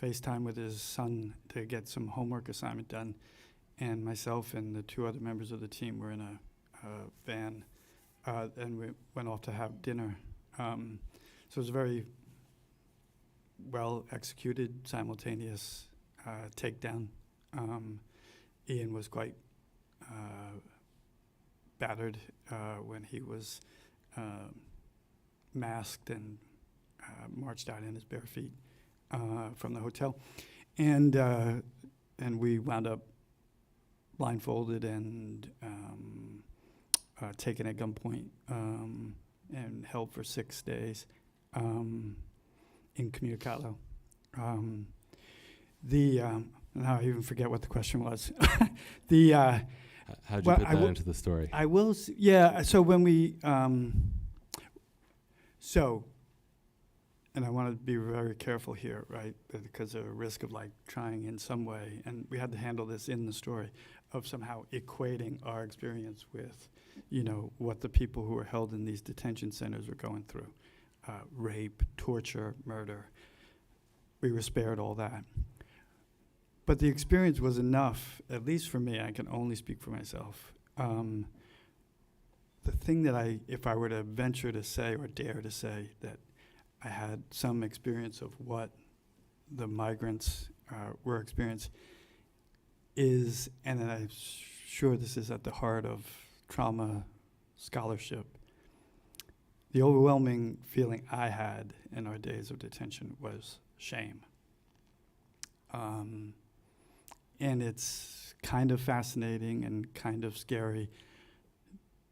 Speaker 11: FaceTime with his son to get some homework assignment done. And myself and the 2 other members of the team were in a van, and we went off to have dinner. So it was a very well executed, simultaneous takedown. Ian was quite battered when he was masked and marched out in his bare feet from the hotel, and we wound up blindfolded and taken at gunpoint and held for 6 days incommunicado. Now I even forget what the question was.
Speaker 2: How'd you put that into the story?
Speaker 11: I will. So when we, and I want to be very careful here, right? Because of a risk of trying in some way, and we had to handle this in the story. of somehow equating our experience with, you know, what the people who were held in these detention centers were going through. Rape, torture, murder. We were spared all that. But the experience was enough, at least for me, I can only speak for myself. The thing that if I were to venture to say or dare to say that I had some experience of what the migrants were experiencing is, and I'm sure this is at the heart of trauma scholarship, the overwhelming feeling I had in our days of detention was shame. And it's kind of fascinating and kind of scary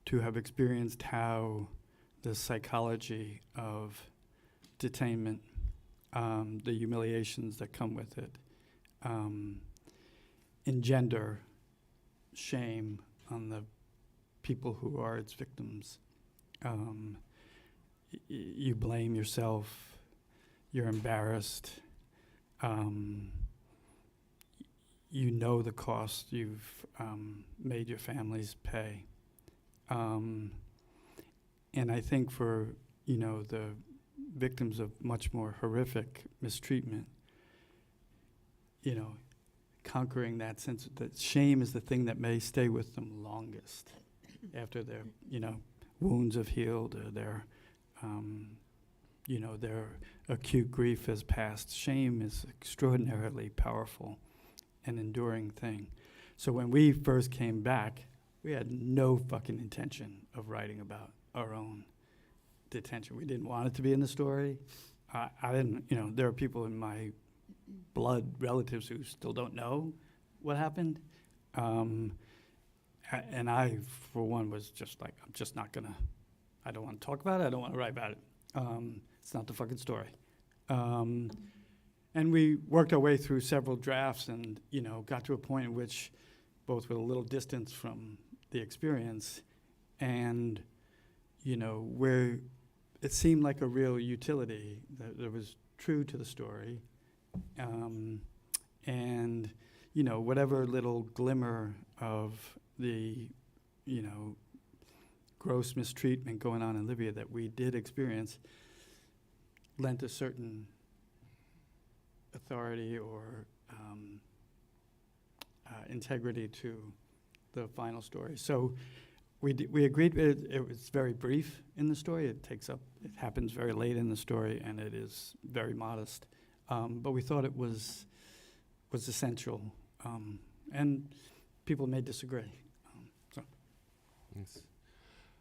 Speaker 11: to have experienced how the psychology of detainment, the humiliations that come with it, engender shame on the people who are its victims. You blame yourself, you're embarrassed, you know the cost you've made your families pay. And I think for, you know, the victims of much more horrific mistreatment, you know, conquering that sense that shame is the thing that may stay with them longest after their, you know, wounds have healed or their, you know, their acute grief has passed. Shame is extraordinarily powerful and enduring thing. So when we first came back, we had no fucking intention of writing about our own detention. We didn't want it to be in the story. I didn't, you know, there are people in my blood relatives who still don't know what happened. And I, for one, was just like, I'm just not gonna, I don't want to talk about it, I don't want to write about it. It's not the fucking story. And we worked our way through several drafts and, you know, got to a point in which, both with a little distance from the experience and, you know, where it seemed like a real utility that was true to the story. And, you know, whatever little glimmer of the, you know, gross mistreatment going on in Libya that we did experience lent a certain authority or integrity to the final story. So we agreed. It was very brief in the story. It happens very late in the story, and it is very modest. But we thought it was essential, and people may disagree.
Speaker 2: Thanks.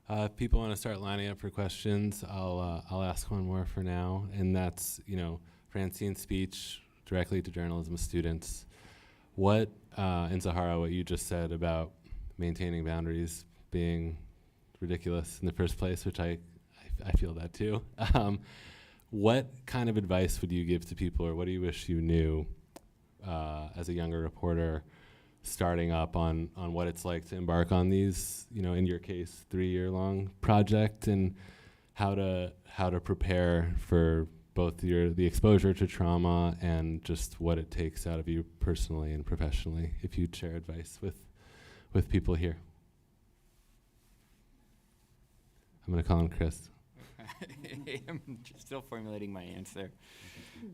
Speaker 2: If people want to start lining up for questions, I'll ask one more for now, and that's, you know, Francine's speech directly to journalism students. What, in Zahara, what you just said about maintaining boundaries being ridiculous in the first place, which I feel that too. What kind of advice would you give to people, or what do you wish you knew as a younger reporter starting up on what it's like to embark on these, you know, in your case, 3-year-long project, and how to prepare for both the exposure to trauma and just what it takes out of you personally and professionally, if you'd share advice with people here. I'm going to call him Chris.
Speaker 13: I'm still formulating my answer.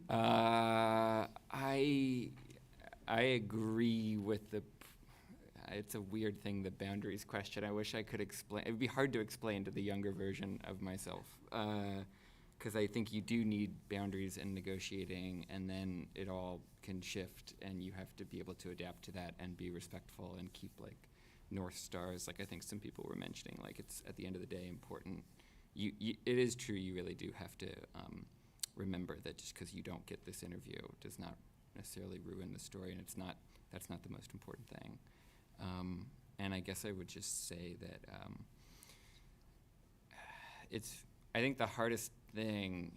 Speaker 13: I agree with it's a weird thing, the boundaries question. I wish I could explain. It would be hard to explain to the younger version of myself. Because I think you do need boundaries in negotiating, and then it all can shift, and you have to be able to adapt to that and be respectful and keep, like, North Stars, like I think some people were mentioning, like it's at the end of the day important. It is true, you really do have to remember that just because you don't get this interview does not necessarily ruin the story, and that's not the most important thing. And I guess I would just say that I think the hardest thing,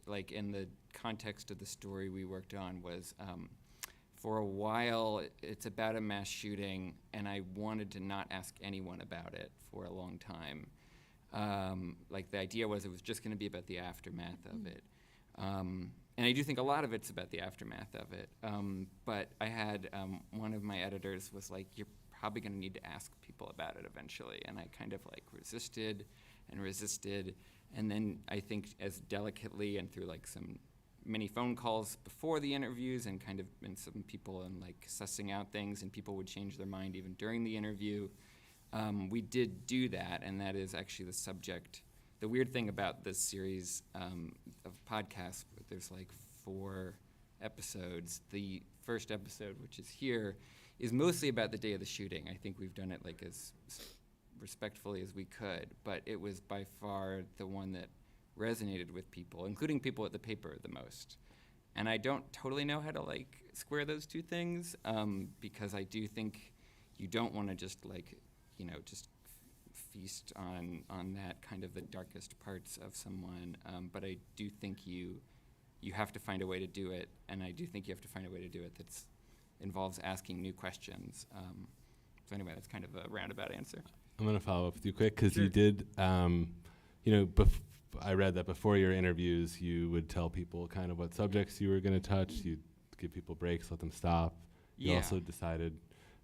Speaker 13: like in the context of the story we worked on, was for a while it's about a mass shooting, and I wanted to not ask anyone about it for a long time. Like the idea was it was just going to be about the aftermath of it. And I do think a lot of it's about the aftermath of it. But I had one of my editors was like, you're probably going to need to ask people about it eventually. And I kind of like resisted and resisted. And then I think as delicately and through like some many phone calls before the interviews and kind of and some people and like sussing out things, and people would change their mind even during the interview. We did do that, and that is actually the subject. The weird thing about this series of podcasts, there's like 4 episodes. The first episode, which is here, is mostly about the day of the shooting. I think we've done it like as respectfully as we could, but it was by far the one that resonated with people, including people at the paper, the most. And I don't totally know how to like square those two things, because I do think you don't want to just like, you know, just feast on that kind of the darkest parts of someone, but I do think you have to find a way to do it, and I do think you have to find a way to do it that involves asking new questions. So anyway, that's kind of a roundabout answer.
Speaker 2: I'm going to follow up with you quick, because
Speaker 13: Sure.
Speaker 2: you did, I read that before your interviews, you would tell people kind of what subjects you were going to touch. You'd give people breaks, let them stop. You
Speaker 13: Yeah.
Speaker 2: also decided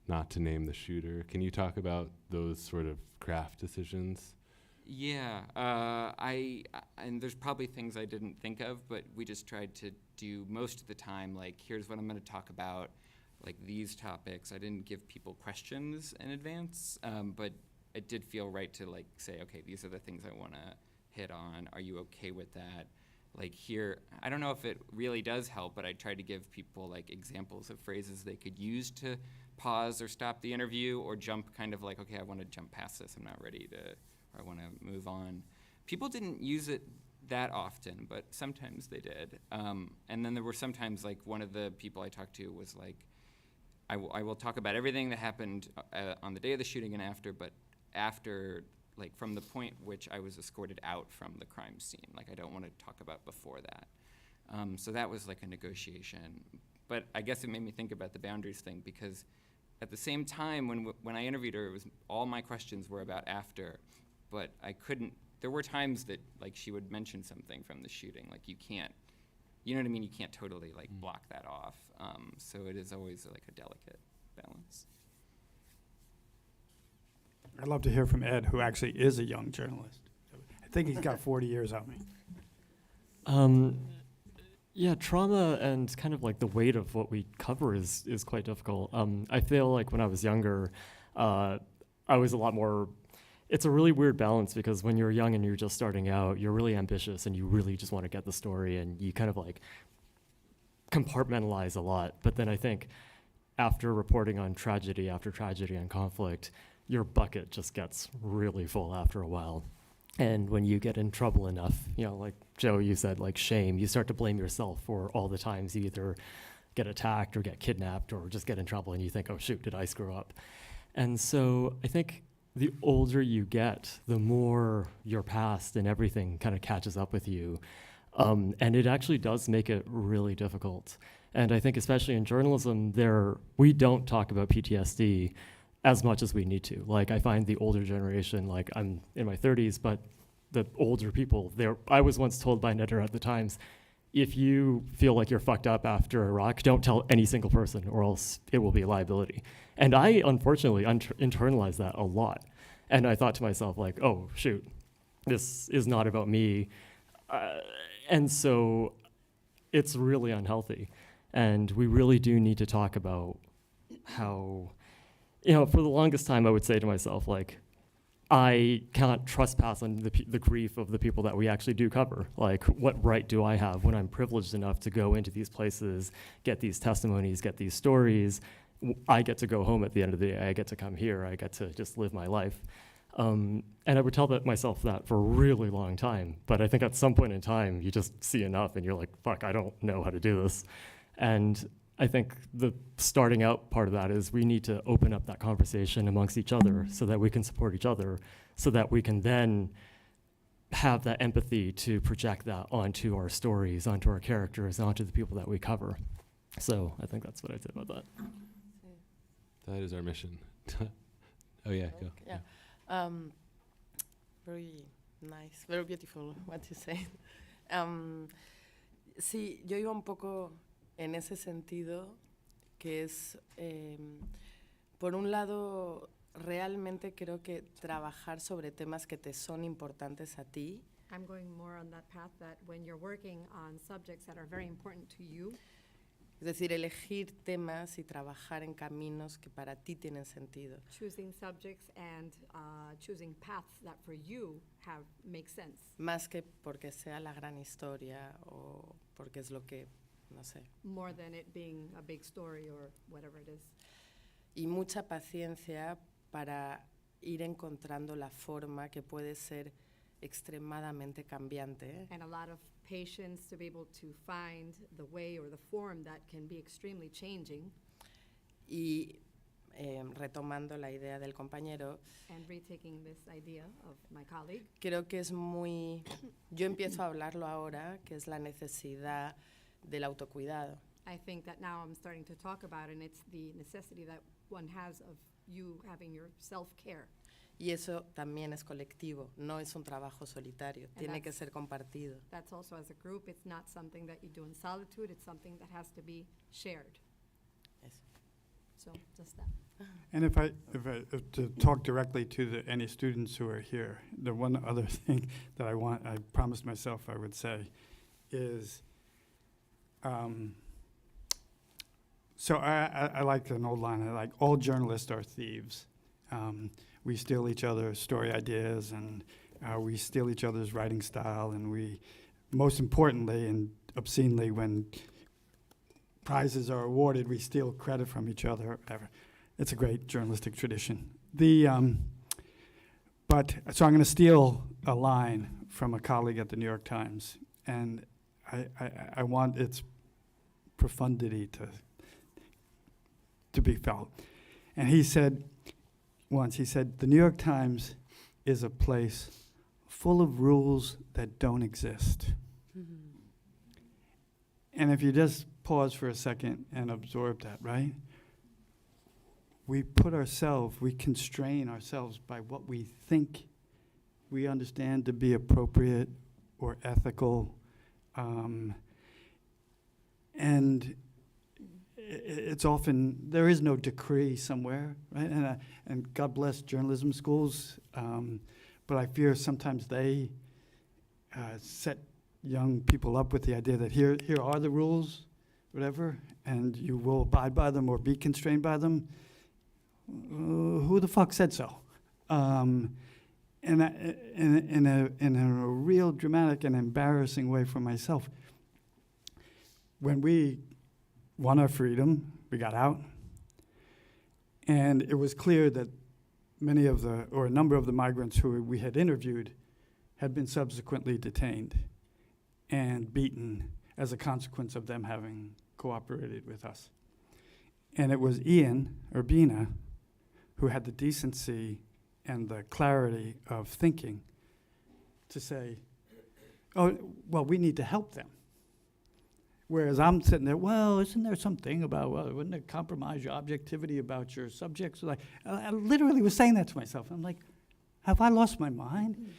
Speaker 2: not to name the shooter. Can you talk about those sort of craft decisions?
Speaker 13: Yeah, and there's probably things I didn't think of, but we just tried to do most of the time, like, here's what I'm going to talk about, like these topics. I didn't give people questions in advance, but it did feel right to like say, okay, these are the things I want to hit on. Are you okay with that? Like here, I don't know if it really does help, but I tried to give people like examples of phrases they could use to pause or stop the interview or jump kind of like, okay, I want to jump past this. I'm not ready to, or I want to move on. People didn't use it that often, but sometimes they did. And then there were sometimes like one of the people I talked to was like, I will talk about everything that happened on the day of the shooting and after, but after, like from the point which I was escorted out from the crime scene. Like I don't want to talk about before that. So that was like a negotiation. But I guess it made me think about the boundaries thing, because at the same time when I interviewed her, it was all my questions were about after, but I couldn't, there were times that like she would mention something from the shooting, like you can't, you know what I mean? You can't totally like block that off. So it is always like a delicate balance.
Speaker 11: I'd love to hear from Ed, who actually is a young journalist. I think he's got 40 years on me.
Speaker 18: Yeah, trauma and kind of like the weight of what we cover is quite difficult. I feel like when I was younger, I was a lot more, it's a really weird balance, because when you're young and you're just starting out, you're really ambitious and you really just want to get the story, and you kind of like compartmentalize a lot. But then I think after reporting on tragedy after tragedy and conflict, your bucket just gets really full after a while. And when you get in trouble enough, you know, like Joe, you said, like shame, you start to blame yourself for all the times you either get attacked or get kidnapped or just get in trouble, and you think, oh shoot, did I screw up? And so I think the older you get, the more your past and everything kind of catches up with you. And it actually does make it really difficult. And I think especially in journalism, we don't talk about PTSD as much as we need to. Like I find the older generation, like I'm in my 30s, but the older people, I was once told by an editor at the Times, if you feel like you're fucked up after Iraq, don't tell any single person or else it will be a liability. And I unfortunately internalized that a lot. And I thought to myself like, oh shoot, this is not about me. And so it's really unhealthy. And we really do need to talk about how, you know, for the longest time I would say to myself, like, I can't trespass on the grief of the people that we actually do cover. Like, what right do I have when I'm privileged enough to go into these places, get these testimonies, get these stories? I get to go home at the end of the day. I get to come here. I get to just live my life. And I would tell myself that for a really long time. But I think at some point in time, you just see enough and you're like, fuck, I don't know how to do this. And I think the starting out part of that is we need to open up that conversation amongst each other so that we can support each other, so that we can then have that empathy to project that onto our stories, onto our characters, onto the people that we cover. So I think that's what I'd say about that.
Speaker 2: That is our mission. Oh yeah, go.
Speaker 17: Yeah. Very nice, very beautiful what you say. Sí, yo iba un poco en ese sentido, que es Por un lado, realmente creo que trabajar sobre temas que te son importantes a ti,
Speaker 15: I'm going more on that path that when you're working on subjects that are very important to you,
Speaker 17: es decir, elegir temas y trabajar en caminos que para ti tienen sentido.
Speaker 15: choosing subjects and choosing paths that for you make sense,
Speaker 17: Más que porque sea la gran historia o porque es lo que, no sé.
Speaker 15: more than it being a big story or whatever it is.
Speaker 17: Y mucha paciencia para ir encontrando la forma que puede ser extremadamente cambiante.
Speaker 15: And a lot of patience to be able to find the way or the form that can be extremely changing.
Speaker 17: Y retomando la idea del compañero,
Speaker 15: And retaking this idea of my colleague,
Speaker 17: creo que es muy... Yo empiezo a hablarlo ahora, que es la necesidad del autocuidado.
Speaker 15: I think that now I'm starting to talk about, and it's the necessity that one has of you having your self-care.
Speaker 17: Y eso también es colectivo, no es un trabajo solitario,
Speaker 15: And
Speaker 17: tiene que
Speaker 15: that's-
Speaker 17: ser compartido.
Speaker 15: That's also as a group. It's not something that you do in solitude. It's something that has to be shared.
Speaker 17: Eso.
Speaker 15: So just that.
Speaker 11: And if to talk directly to any students who are here, the one other thing that I promised myself I would say is, so I like an old line, I like, all journalists are thieves. We steal each other's story ideas, and we steal each other's writing style, and we, most importantly and obscenely, when prizes are awarded, we steal credit from each other, or whatever. It's a great journalistic tradition. But so I'm going to steal a line from a colleague at the New York Times, and I want its profundity to be felt. And he said once, the New York Times is a place full of rules that don't exist. And if you just pause for a second and absorb that, right? We constrain ourselves by what we think we understand to be appropriate or ethical. And it's often, there is no decree somewhere, right? And God bless journalism schools, but I fear sometimes they set young people up with the idea that here are the rules, whatever, and you will abide by them or be constrained by them. Who the fuck said so? And in a real dramatic and embarrassing way for myself, when we won our freedom, we got out, and it was clear that a number of the migrants who we had interviewed had been subsequently detained and beaten as a consequence of them having cooperated with us. And it was Ian Urbina who had the decency and the clarity of thinking to say, oh, well, we need to help them. Whereas I'm sitting there, well, isn't there something about, well, wouldn't it compromise your objectivity about your subjects? Like, I literally was saying that to myself. I'm like, have I lost my mind?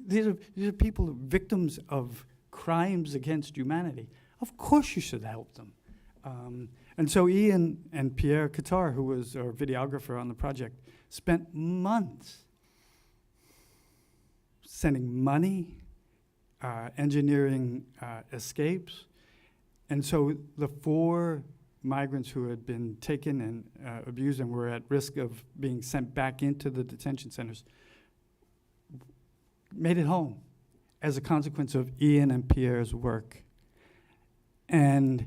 Speaker 11: These are people, victims of crimes against humanity. Of course you should help them. And so Ian and Pierre Qatar, who was our videographer on the project, spent months sending money, engineering escapes. And so the 4 migrants who had been taken and abused and were at risk of being sent back into the detention centers made it home as a consequence of Ian and Pierre's work. And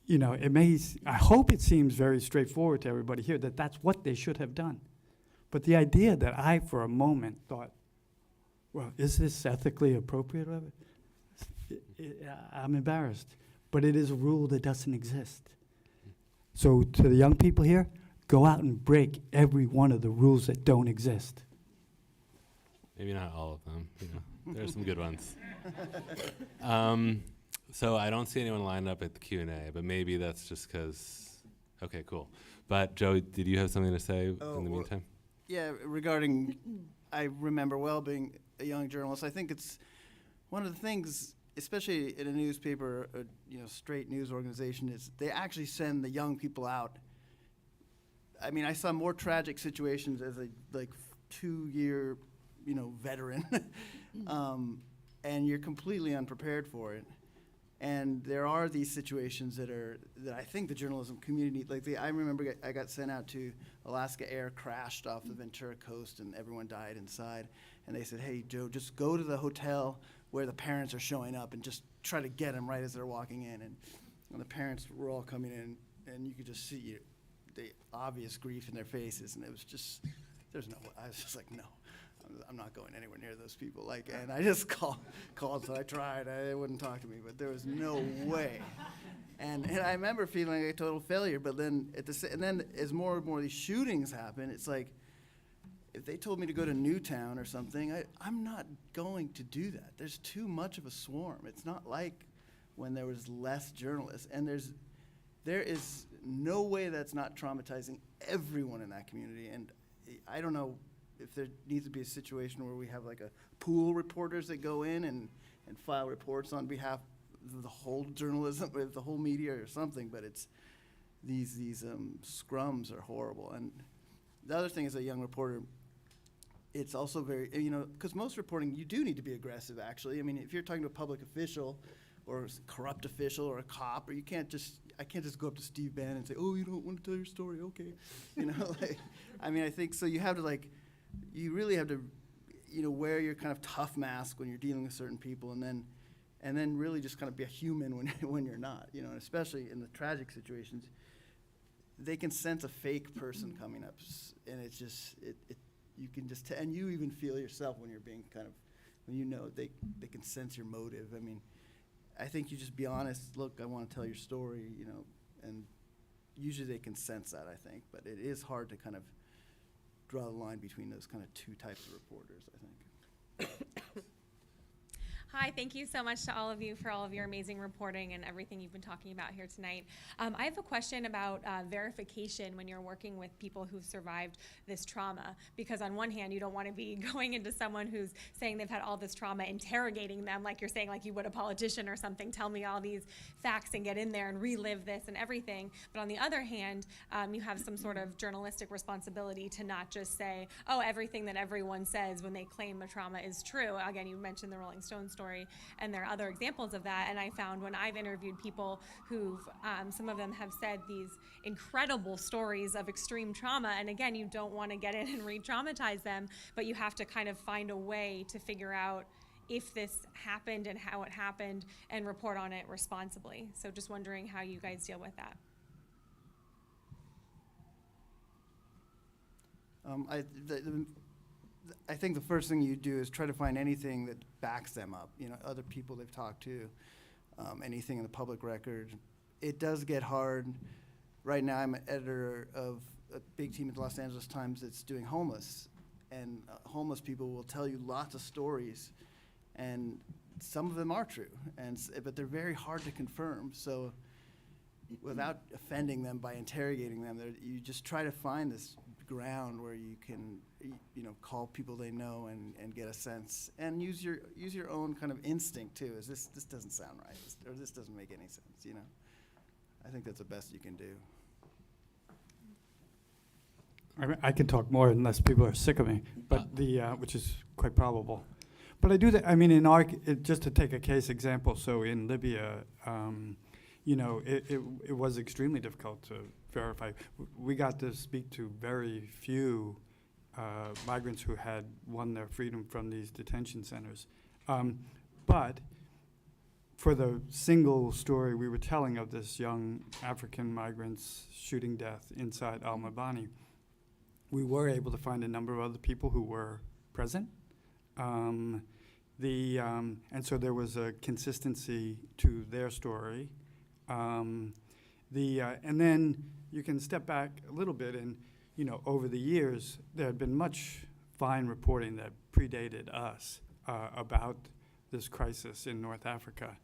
Speaker 11: you know, I hope it seems very straightforward to everybody here that that's what they should have done. But the idea that I, for a moment, thought, well, is this ethically appropriate? I'm embarrassed. But it is a rule that doesn't exist. So to the young people here, go out and break every one of the rules that don't exist.
Speaker 2: Maybe not all of them. You know, there are some good ones. So I don't see anyone lined up at the Q&A, but maybe that's just because. Okay, cool. But Joe, did you have something to say in the meantime?
Speaker 16: Yeah, regarding, I remember well being a young journalist. I think it's one of the things, especially in a newspaper, straight news organization, is they actually send the young people out I mean, I saw more tragic situations as a 2-year, veteran, and you're completely unprepared for it. And there are these situations that I think the journalism community, I remember I got sent out to Alaska Air, crashed off the Ventura coast, and everyone died inside. And they said, hey, Joe, just go to the hotel where the parents are showing up and just try to get them right as they're walking in. And the parents were all coming in, and you could just see the obvious grief in their faces. And it was just, I was just like, no. I'm not going anywhere near those people. And I just called, so I tried. They wouldn't talk to me, but there was no way. And I remember feeling like a total failure. But then and then as more and more of these shootings happen, it's like, if they told me to go to Newtown or something, I'm not going to do that. There's too much of a swarm. It's not like when there was less journalists. And there is no way that's not traumatizing everyone in that community. And I don't know if there needs to be a situation where we have a pool of reporters that go in and file reports on behalf of the whole journalism, the whole media or something, but it's these scrums are horrible. And the other thing as a young reporter, it's also very, because most reporting, you do need to be aggressive, actually. I mean, if you're talking to a public official or a corrupt official or a cop, or I can't just go up to Steve Bannon and say, oh, you don't want to tell your story, okay. I mean, I think, so you have to you really have to, wear your kind of tough mask when you're dealing with certain people, and then really just kind of be a human when you're not, and especially in the tragic situations, they can sense a fake person coming up, and it's just you can just and you even feel yourself when you're being kind of when they can sense your motive. I mean, I think you just be honest. Look, I want to tell your story, and usually they can sense that. I think, but it is hard to kind of draw the line between those kind of two types of reporters, I think.
Speaker 19: Hi, thank you so much to all of you for all of your amazing reporting and everything you've been talking about here tonight. I have a question about verification when you're working with people who've survived this trauma, because on one hand, you don't want to be going into someone who's saying they've had all this trauma, interrogating them like you're saying, like you would a politician or something, tell me all these facts and get in there and relive this and everything. But on the other hand, you have some sort of journalistic responsibility to not just say, oh, everything that everyone says when they claim a trauma is true. Again, you mentioned the Rolling Stone story, and there are other examples of that. And I found when I've interviewed people who've, some of them have said these incredible stories of extreme trauma, and again, you don't want to get in and re-traumatize them, but you have to kind of find a way to figure out if this happened and how it happened and report on it responsibly. So just wondering how you guys deal with that.
Speaker 16: I think the first thing you do is try to find anything that backs them up, other people they've talked to, anything in the public record. It does get hard. Right now I'm an editor of a big team at the Los Angeles Times that's doing homeless, and homeless people will tell you lots of stories, and some of them are true, but they're very hard to confirm. So without offending them by interrogating them, you just try to find this ground where you can call people they know and get a sense, and use your own kind of instinct too. Is this doesn't sound right, or this doesn't make any sense, I think that's the best you can do.
Speaker 11: I can talk more unless people are sick of me, but which is quite probable. But I do that. I mean, just to take a case example. So in Libya, it was extremely difficult to verify. We got to speak to very few migrants who had won their freedom from these detention centers. But for the single story we were telling of this young African migrant's shooting death inside Al-Mabani, we were able to find a number of other people who were present. And so there was a consistency to their story. And then you can step back a little bit, and over the years there had been much fine reporting that predated us about this crisis in North Africa.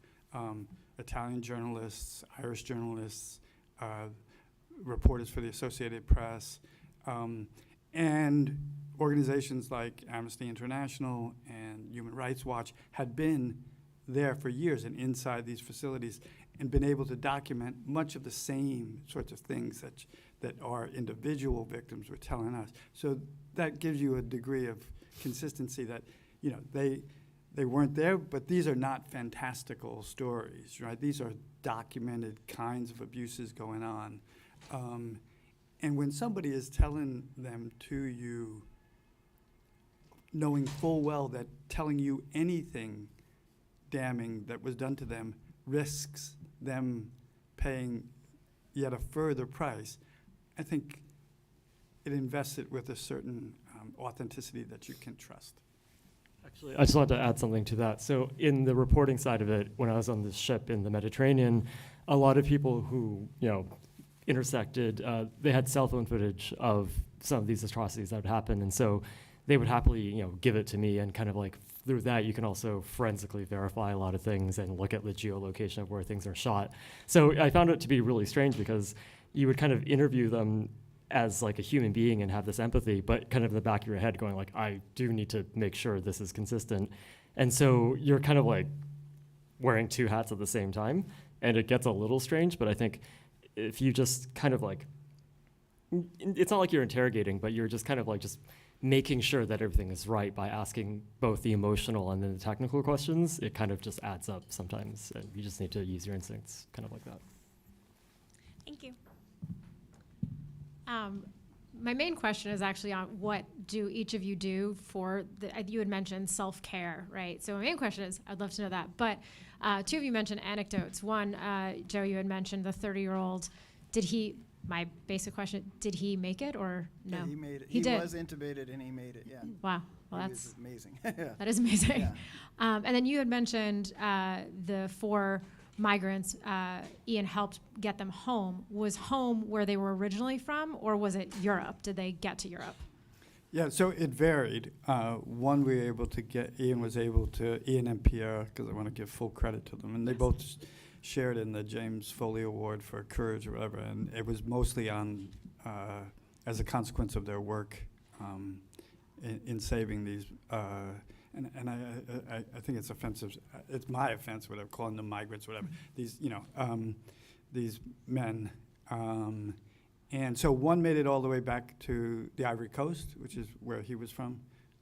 Speaker 11: Italian journalists, Irish journalists, reporters for the Associated Press, and organizations like Amnesty International and Human Rights Watch had been there for years and inside these facilities and been able to document much of the same sorts of things that our individual victims were telling us. So that gives you a degree of consistency that, you know, they weren't there, but these are not fantastical stories, right? These are documented kinds of abuses going on. And when somebody is telling them to you, knowing full well that telling you anything damning that was done to them risks them paying yet a further price, I think it invests it with a certain authenticity that you can trust.
Speaker 18: Actually, I just wanted to add something to that. So in the reporting side of it, when I was on the ship in the Mediterranean, a lot of people who, you know, intersected, they had cell phone footage of some of these atrocities that would happen. And so they would happily, you know, give it to me, and kind of like through that, you can also forensically verify a lot of things and look at the geolocation of where things are shot. So I found it to be really strange because you would kind of interview them as like a human being and have this empathy, but kind of in the back of your head going like, I do need to make sure this is consistent. And so you're kind of like wearing two hats at the same time, and it gets a little strange, but I think if you just kind of like, it's not like you're interrogating, but you're just kind of like just making sure that everything is right by asking both the emotional and then the technical questions, it kind of just adds up sometimes, and you just need to use your instincts kind of like that.
Speaker 19: Thank you.
Speaker 20: My main question is actually on what do each of you do for you had mentioned self-care, right? So my main question is, I'd love to know that. But two of you mentioned anecdotes. One, Joe, you had mentioned the 30-year-old. My basic question, did he make it or no?
Speaker 16: Yeah, he made it.
Speaker 20: He did.
Speaker 16: Was intubated and he made it, yeah.
Speaker 20: Wow. Well,
Speaker 16: that's amazing.
Speaker 20: That is amazing.
Speaker 16: Yeah.
Speaker 20: And then you had mentioned the 4 migrants, Ian helped get them home. Was home where they were originally from, or was it Europe? Did they get to Europe?
Speaker 11: Yeah, so it varied. One we were able to get, Ian and Pierre, because I want to give full credit to them, and they both shared in the James Foley Award for Courage or whatever, and it was mostly on, as a consequence of their work in saving these, and I think it's offensive. It's my offense, whatever, calling them migrants, whatever. These, you know, these men, and so one made it all the way back to the Ivory Coast, which is where he was from.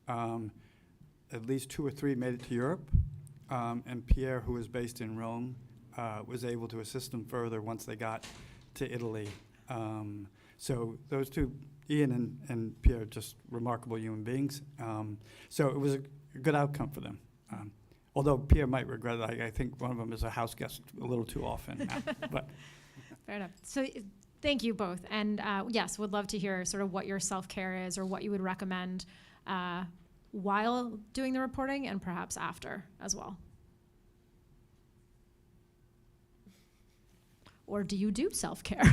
Speaker 11: At least 2 or 3 made it to Europe, and Pierre, who was based in Rome, was able to assist them further once they got to Italy. So those two, Ian and Pierre, just remarkable human beings. So it was a good outcome for them. Although Pierre might regret it. I think one of them is a house guest a little too often now. But
Speaker 20: Fair enough. So thank you both. And yes, would love to hear sort of what your self-care is or what you would recommend while doing the reporting and perhaps after as well. Or do you do self-care?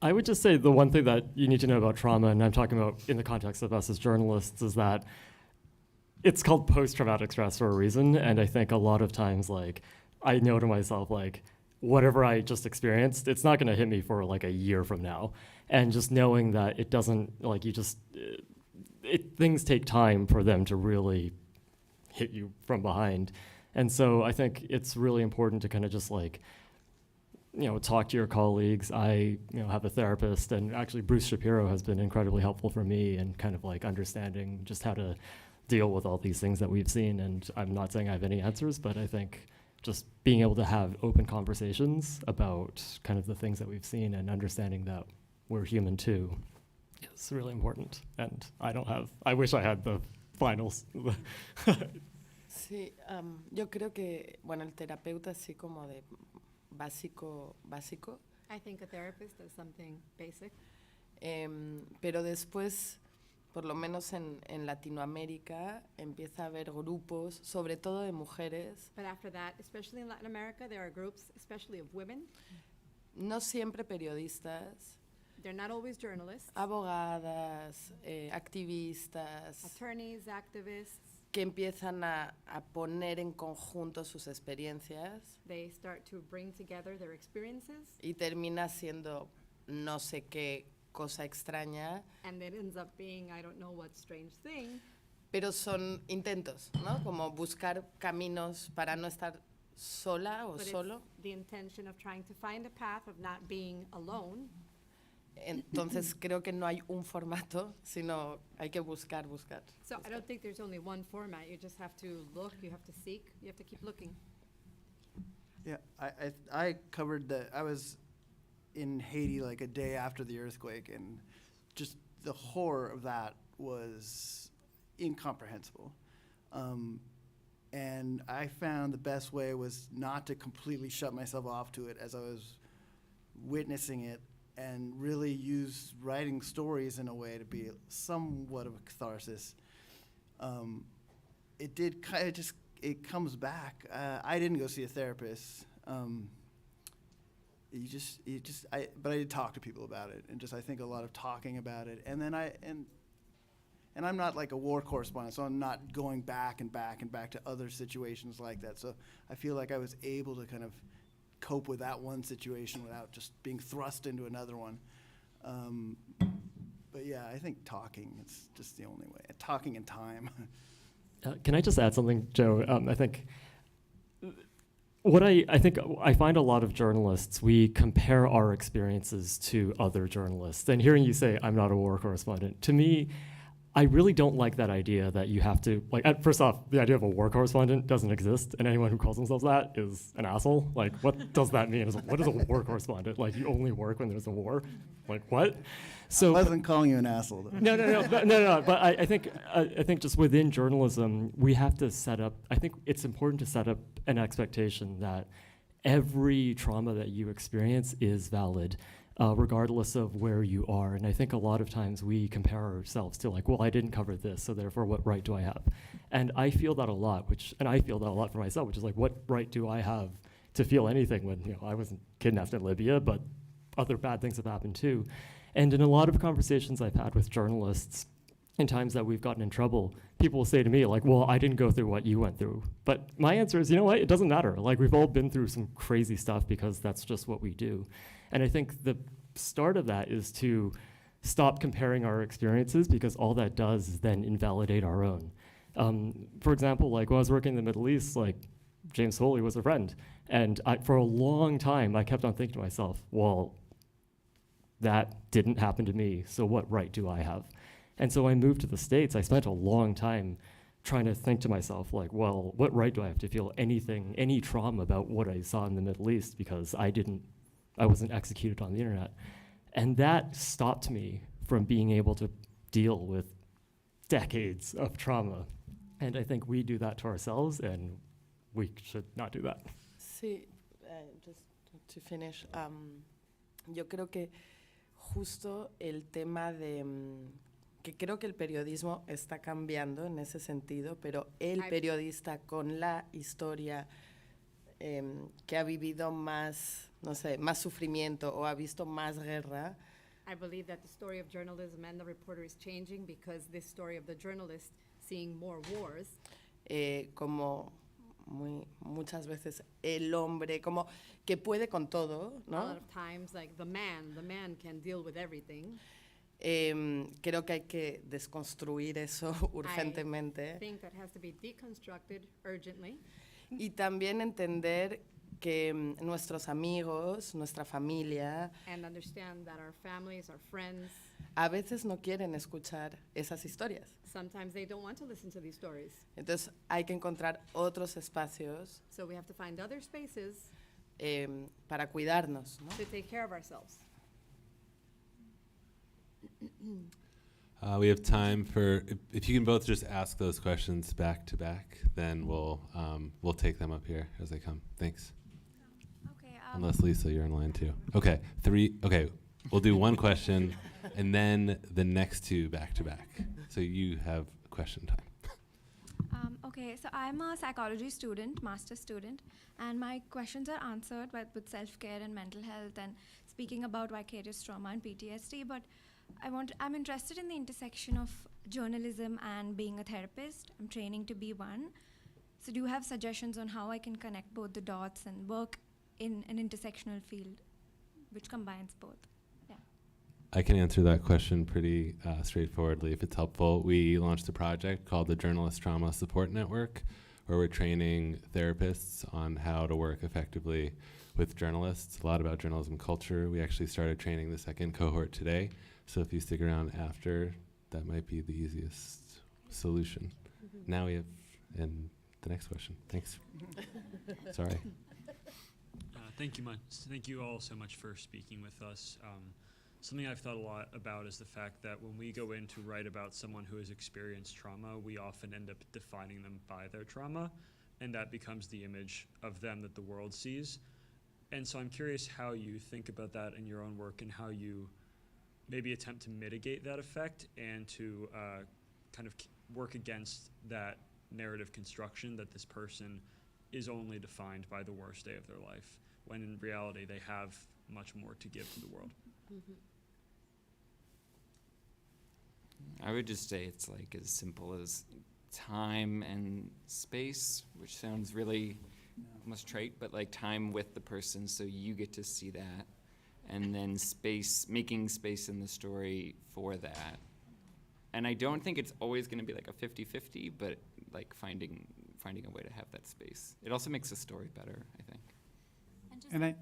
Speaker 18: I would just say the one thing that you need to know about trauma, and I'm talking about in the context of us as journalists, is that it's called post-traumatic stress for a reason. And I think a lot of times, like, I know to myself, like, whatever I just experienced, it's not going to hit me for like a year from now. And just knowing that it doesn't, like, you just, things take time for them to really hit you from behind. And so I think it's really important to kind of just like, you know, talk to your colleagues. I, you know, have a therapist, and actually Bruce Shapiro has been incredibly helpful for me in kind of like understanding just how to deal with all these things that we've seen. And I'm not saying I have any answers, but I think just being able to have open conversations about kind of the things that we've seen and understanding that we're human too is really important. And I wish I had the finals.
Speaker 17: Sí, yo creo que, bueno, el terapeuta así como de básico.
Speaker 15: I think a therapist does something basic.
Speaker 17: Pero después, por lo menos en Latinoamérica, empieza a haber grupos, sobre todo de mujeres.
Speaker 15: But after that, especially in Latin America, there are groups, especially of women.
Speaker 17: No siempre periodistas.
Speaker 15: They're not always journalists.
Speaker 17: Abogadas, activistas.
Speaker 15: Attorneys, activists.
Speaker 17: Que empiezan a poner en conjunto sus experiencias.
Speaker 15: They start to bring together their experiences.
Speaker 17: Y termina siendo no sé qué cosa extraña.
Speaker 15: And it ends up being, I don't know what strange thing.
Speaker 17: pero son intentos, ¿no? Como buscar caminos para no estar sola o
Speaker 15: But
Speaker 17: solo.
Speaker 15: it's the intention of trying to find a path of not being alone.
Speaker 17: Entonces creo que no hay un formato, sino hay que buscar.
Speaker 15: So I don't think there's only one format. You just have to look, you have to seek, you have to keep looking.
Speaker 16: Yeah, I covered I was in Haiti like a day after the earthquake, and just the horror of that was incomprehensible. And I found the best way was not to completely shut myself off to it as I was witnessing it, and really use writing stories in a way to be somewhat of a catharsis. It comes back. I didn't go see a therapist. But I did talk to people about it, and I think a lot of talking about it. And then and I'm not like a war correspondent, so I'm not going back and back to other situations like that. So I feel like I was able to kind of cope with that one situation without just being thrust into another one. But yeah, I think talking is just the only way. Talking and time.
Speaker 18: Can I just add something, Joe? I think what I think I find a lot of journalists, we compare our experiences to other journalists. And hearing you say, I'm not a war correspondent, to me, I really don't like that idea that you have to, like, first off, the idea of a war correspondent doesn't exist, and anyone who calls themselves that is an asshole. Like, what does that mean? What is a war correspondent? Like, you only work when there's a war? Like, what?
Speaker 16: So I wasn't calling you an asshole, though.
Speaker 18: No. But I think just within journalism, we have to set up, I think it's important to set up an expectation that every trauma that you experience is valid, regardless of where you are. And I think a lot of times we compare ourselves to like, well, I didn't cover this, so therefore what right do I have? And I feel that a lot, and I feel that a lot for myself, which is like, what right do I have to feel anything when, I wasn't kidnapped in Libya, but other bad things have happened too. And in a lot of conversations I've had with journalists, in times that we've gotten in trouble, people will say to me like, well, I didn't go through what you went through. But my answer is, you know what, it doesn't matter. Like, we've all been through some crazy stuff because that's just what we do. And I think the start of that is to stop comparing our experiences, because all that does is then invalidate our own. For example, like when I was working in the Middle East, like James Foley was a friend. And for a long time, I kept on thinking to myself, well, that didn't happen to me, so what right do I have? And so I moved to the States. I spent a long time trying to think to myself, like, well, what right do I have to feel anything, any trauma about what I saw in the Middle East, because I wasn't executed on the internet. And that stopped me from being able to deal with decades of trauma. And I think we do that to ourselves, and we should not do that.
Speaker 17: Sí, just to finish, yo creo que justo el tema de que creo que el periodismo está cambiando en ese sentido, pero el periodista con la historia que ha vivido más, no sé, más sufrimiento o ha visto más guerra.
Speaker 15: I believe that the story of journalism and the reporter is changing because this story of the journalist seeing more wars.
Speaker 17: Como muchas veces el hombre como que puede con todo, ¿no?
Speaker 15: A lot of times, like the man can deal with everything.
Speaker 17: Creo que hay que desconstruir eso urgentemente.
Speaker 15: I think that has to be deconstructed urgently.
Speaker 17: Y también entender que nuestros amigos, nuestra familia,
Speaker 15: and understand that our families, our friends,
Speaker 17: a veces no quieren escuchar esas historias.
Speaker 15: Sometimes they don't want to listen to these stories.
Speaker 17: Entonces hay que encontrar otros espacios.
Speaker 15: So we have to find other spaces
Speaker 17: para cuidarnos, ¿no?
Speaker 15: to take care of ourselves.
Speaker 2: We have time for, if you can both just ask those questions back to back, then we'll take them up here as they come. Thanks.
Speaker 19: Okay.
Speaker 2: Unless Lisa, you're in line too. Okay, we'll do one question and then the next two back to back. So you have question time.
Speaker 21: Okay, so I'm a psychology student, master's student, and my questions are answered with self-care and mental health and speaking about vicarious trauma and PTSD, but I'm interested in the intersection of journalism and being a therapist. I'm training to be one. So do you have suggestions on how I can connect both the dots and work in an intersectional field which combines both? Yeah.
Speaker 2: I can answer that question pretty straightforwardly if it's helpful. We launched a project called the Journalist Trauma Support Network, where we're training therapists on how to work effectively with journalists. A lot about journalism culture. We actually started training the second cohort today, so if you stick around after, that might be the easiest solution. Now we have, and the next question. Thanks. Sorry.
Speaker 3: Thank you much. Thank you all so much for speaking with us. Something I've thought a lot about is the fact that when we go in to write about someone who has experienced trauma, we often end up defining them by their trauma, and that becomes the image of them that the world sees. And so I'm curious how you think about that in your own work and how you maybe attempt to mitigate that effect and to kind of work against that narrative construction that this person is only defined by the worst day of their life, when in reality they have much more to give to the world.
Speaker 13: I would just say it's like as simple as time and space, which sounds really almost trite, but like time with the person so you get to see that, and then space, making space in the story for that. And I don't think it's always going to be like a 50-50, but like finding a way to have that space. It also makes the story better, I think.
Speaker 2: And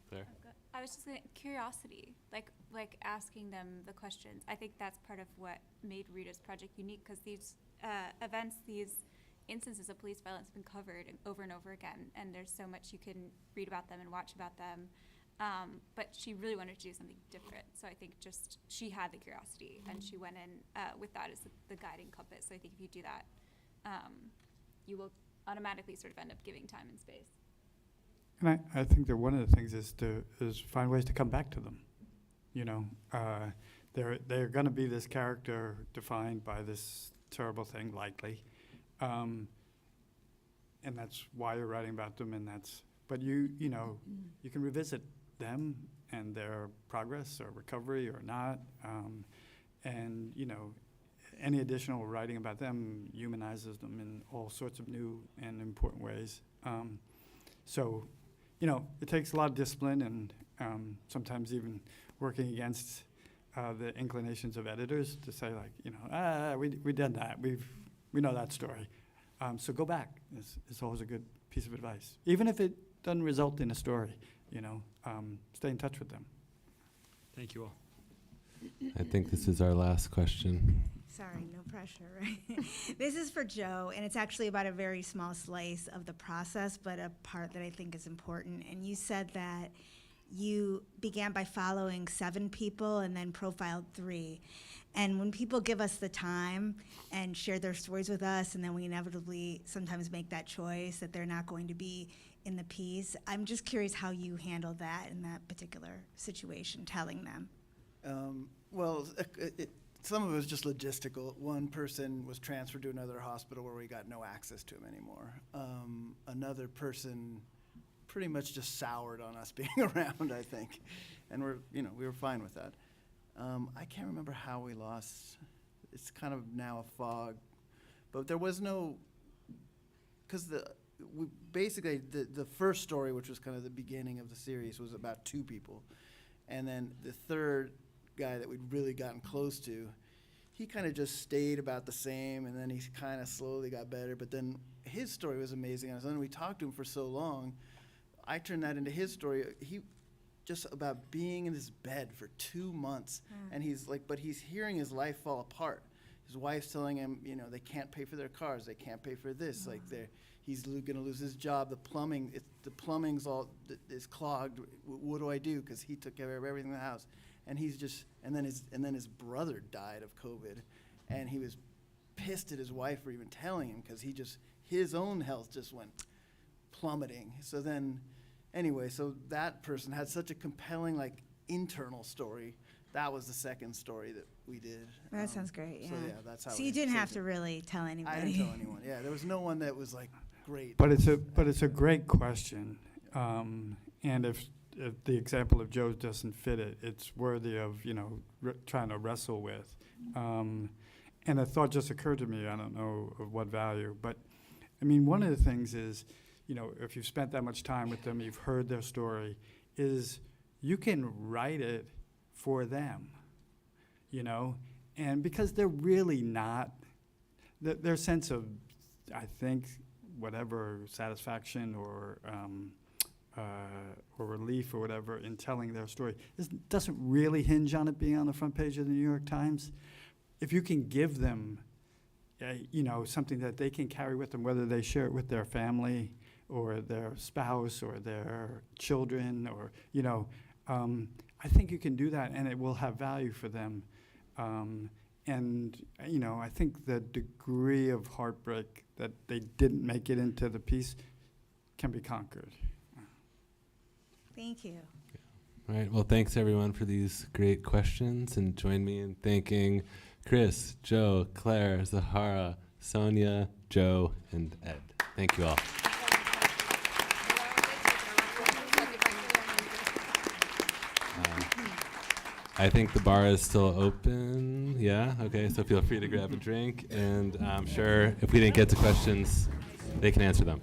Speaker 2: Claire.
Speaker 7: I was just saying, curiosity, like asking them the questions. I think that's part of what made Rita's project unique, because these events, these instances of police violence have been covered over and over again, and there's so much you can read about them and watch about them. But she really wanted to do something different. So I think just she had the curiosity, and she went in with that as the guiding compass. So I think if you do that, you will automatically sort of end up giving time and space.
Speaker 11: And I think that one of the things is find ways to come back to them. You know, they're going to be this character defined by this terrible thing, likely, and that's why you're writing about them. And but you know, you can revisit them and their progress or recovery or not, and you know, any additional writing about them humanizes them in all sorts of new and important ways. So, you know, it takes a lot of discipline and sometimes even working against the inclinations of editors to say, like, you know, we did that. We know that story. So go back. It's always a good piece of advice. Even if it doesn't result in a story, you know, stay in touch with them.
Speaker 3: Thank you all.
Speaker 2: I think this is our last question.
Speaker 22: Sorry, no pressure, right? This is for Joe, and it's actually about a very small slice of the process, but a part that I think is important. And you said that you began by following 7 people and then profiled 3. And when people give us the time and share their stories with us, and then we inevitably sometimes make that choice that they're not going to be in the piece, I'm just curious how you handled that in that particular situation, telling them.
Speaker 16: Well, some of it was just logistical. One person was transferred to another hospital where we got no access to him anymore. Another person pretty much just soured on us being around, I think, and we were fine with that. I can't remember how we lost. It's kind of now a fog, but there was no, because basically the first story, which was kind of the beginning of the series, was about 2 people, and then the third guy that we'd really gotten close to, he kind of just stayed about the same, and then he kind of slowly got better. But then his story was amazing. And then we talked to him for so long, I turned that into his story. He just about being in his bed for 2 months, and he's like, but he's hearing his life fall apart. His wife's telling him, you know, they can't pay for their cars, they can't pay for this, like he's going to lose his job. The plumbing's all is clogged. What do I do? Because he took care of everything in the house. And he's just, and then his brother died of COVID, and he was pissed at his wife for even telling him, because his own health just went plummeting. So then, anyway, so that person had such a compelling, like, internal story. That was the second story that we did.
Speaker 22: That sounds great. Yeah.
Speaker 16: So yeah, that's how.
Speaker 22: So you didn't have to really tell anybody.
Speaker 16: I didn't tell anyone. Yeah, there was no one that was like great.
Speaker 11: But it's a great question, and if the example of Joe doesn't fit it, it's worthy of, you know, trying to wrestle with. And a thought just occurred to me, I don't know of what value, but I mean, one of the things is, you know, if you've spent that much time with them, you've heard their story, is you can write it for them, you know? And because they're really not, their sense of, I think, whatever satisfaction or relief or whatever in telling their story doesn't really hinge on it being on the front page of the New York Times. If you can give them, you know, something that they can carry with them, whether they share it with their family or their spouse or their children, or, you know, I think you can do that and it will have value for them. And, you know, I think the degree of heartbreak that they didn't make it into the piece can be conquered.
Speaker 22: Thank you.
Speaker 2: All right, well, thanks everyone for these great questions, and join me in thanking Chris, Joe, Claire, Zahara, Sonia, Joe, and Ed. Thank you all. I think the bar is still open. Yeah, okay, so feel free to grab a drink, and I'm sure if we didn't get to questions, they can answer them.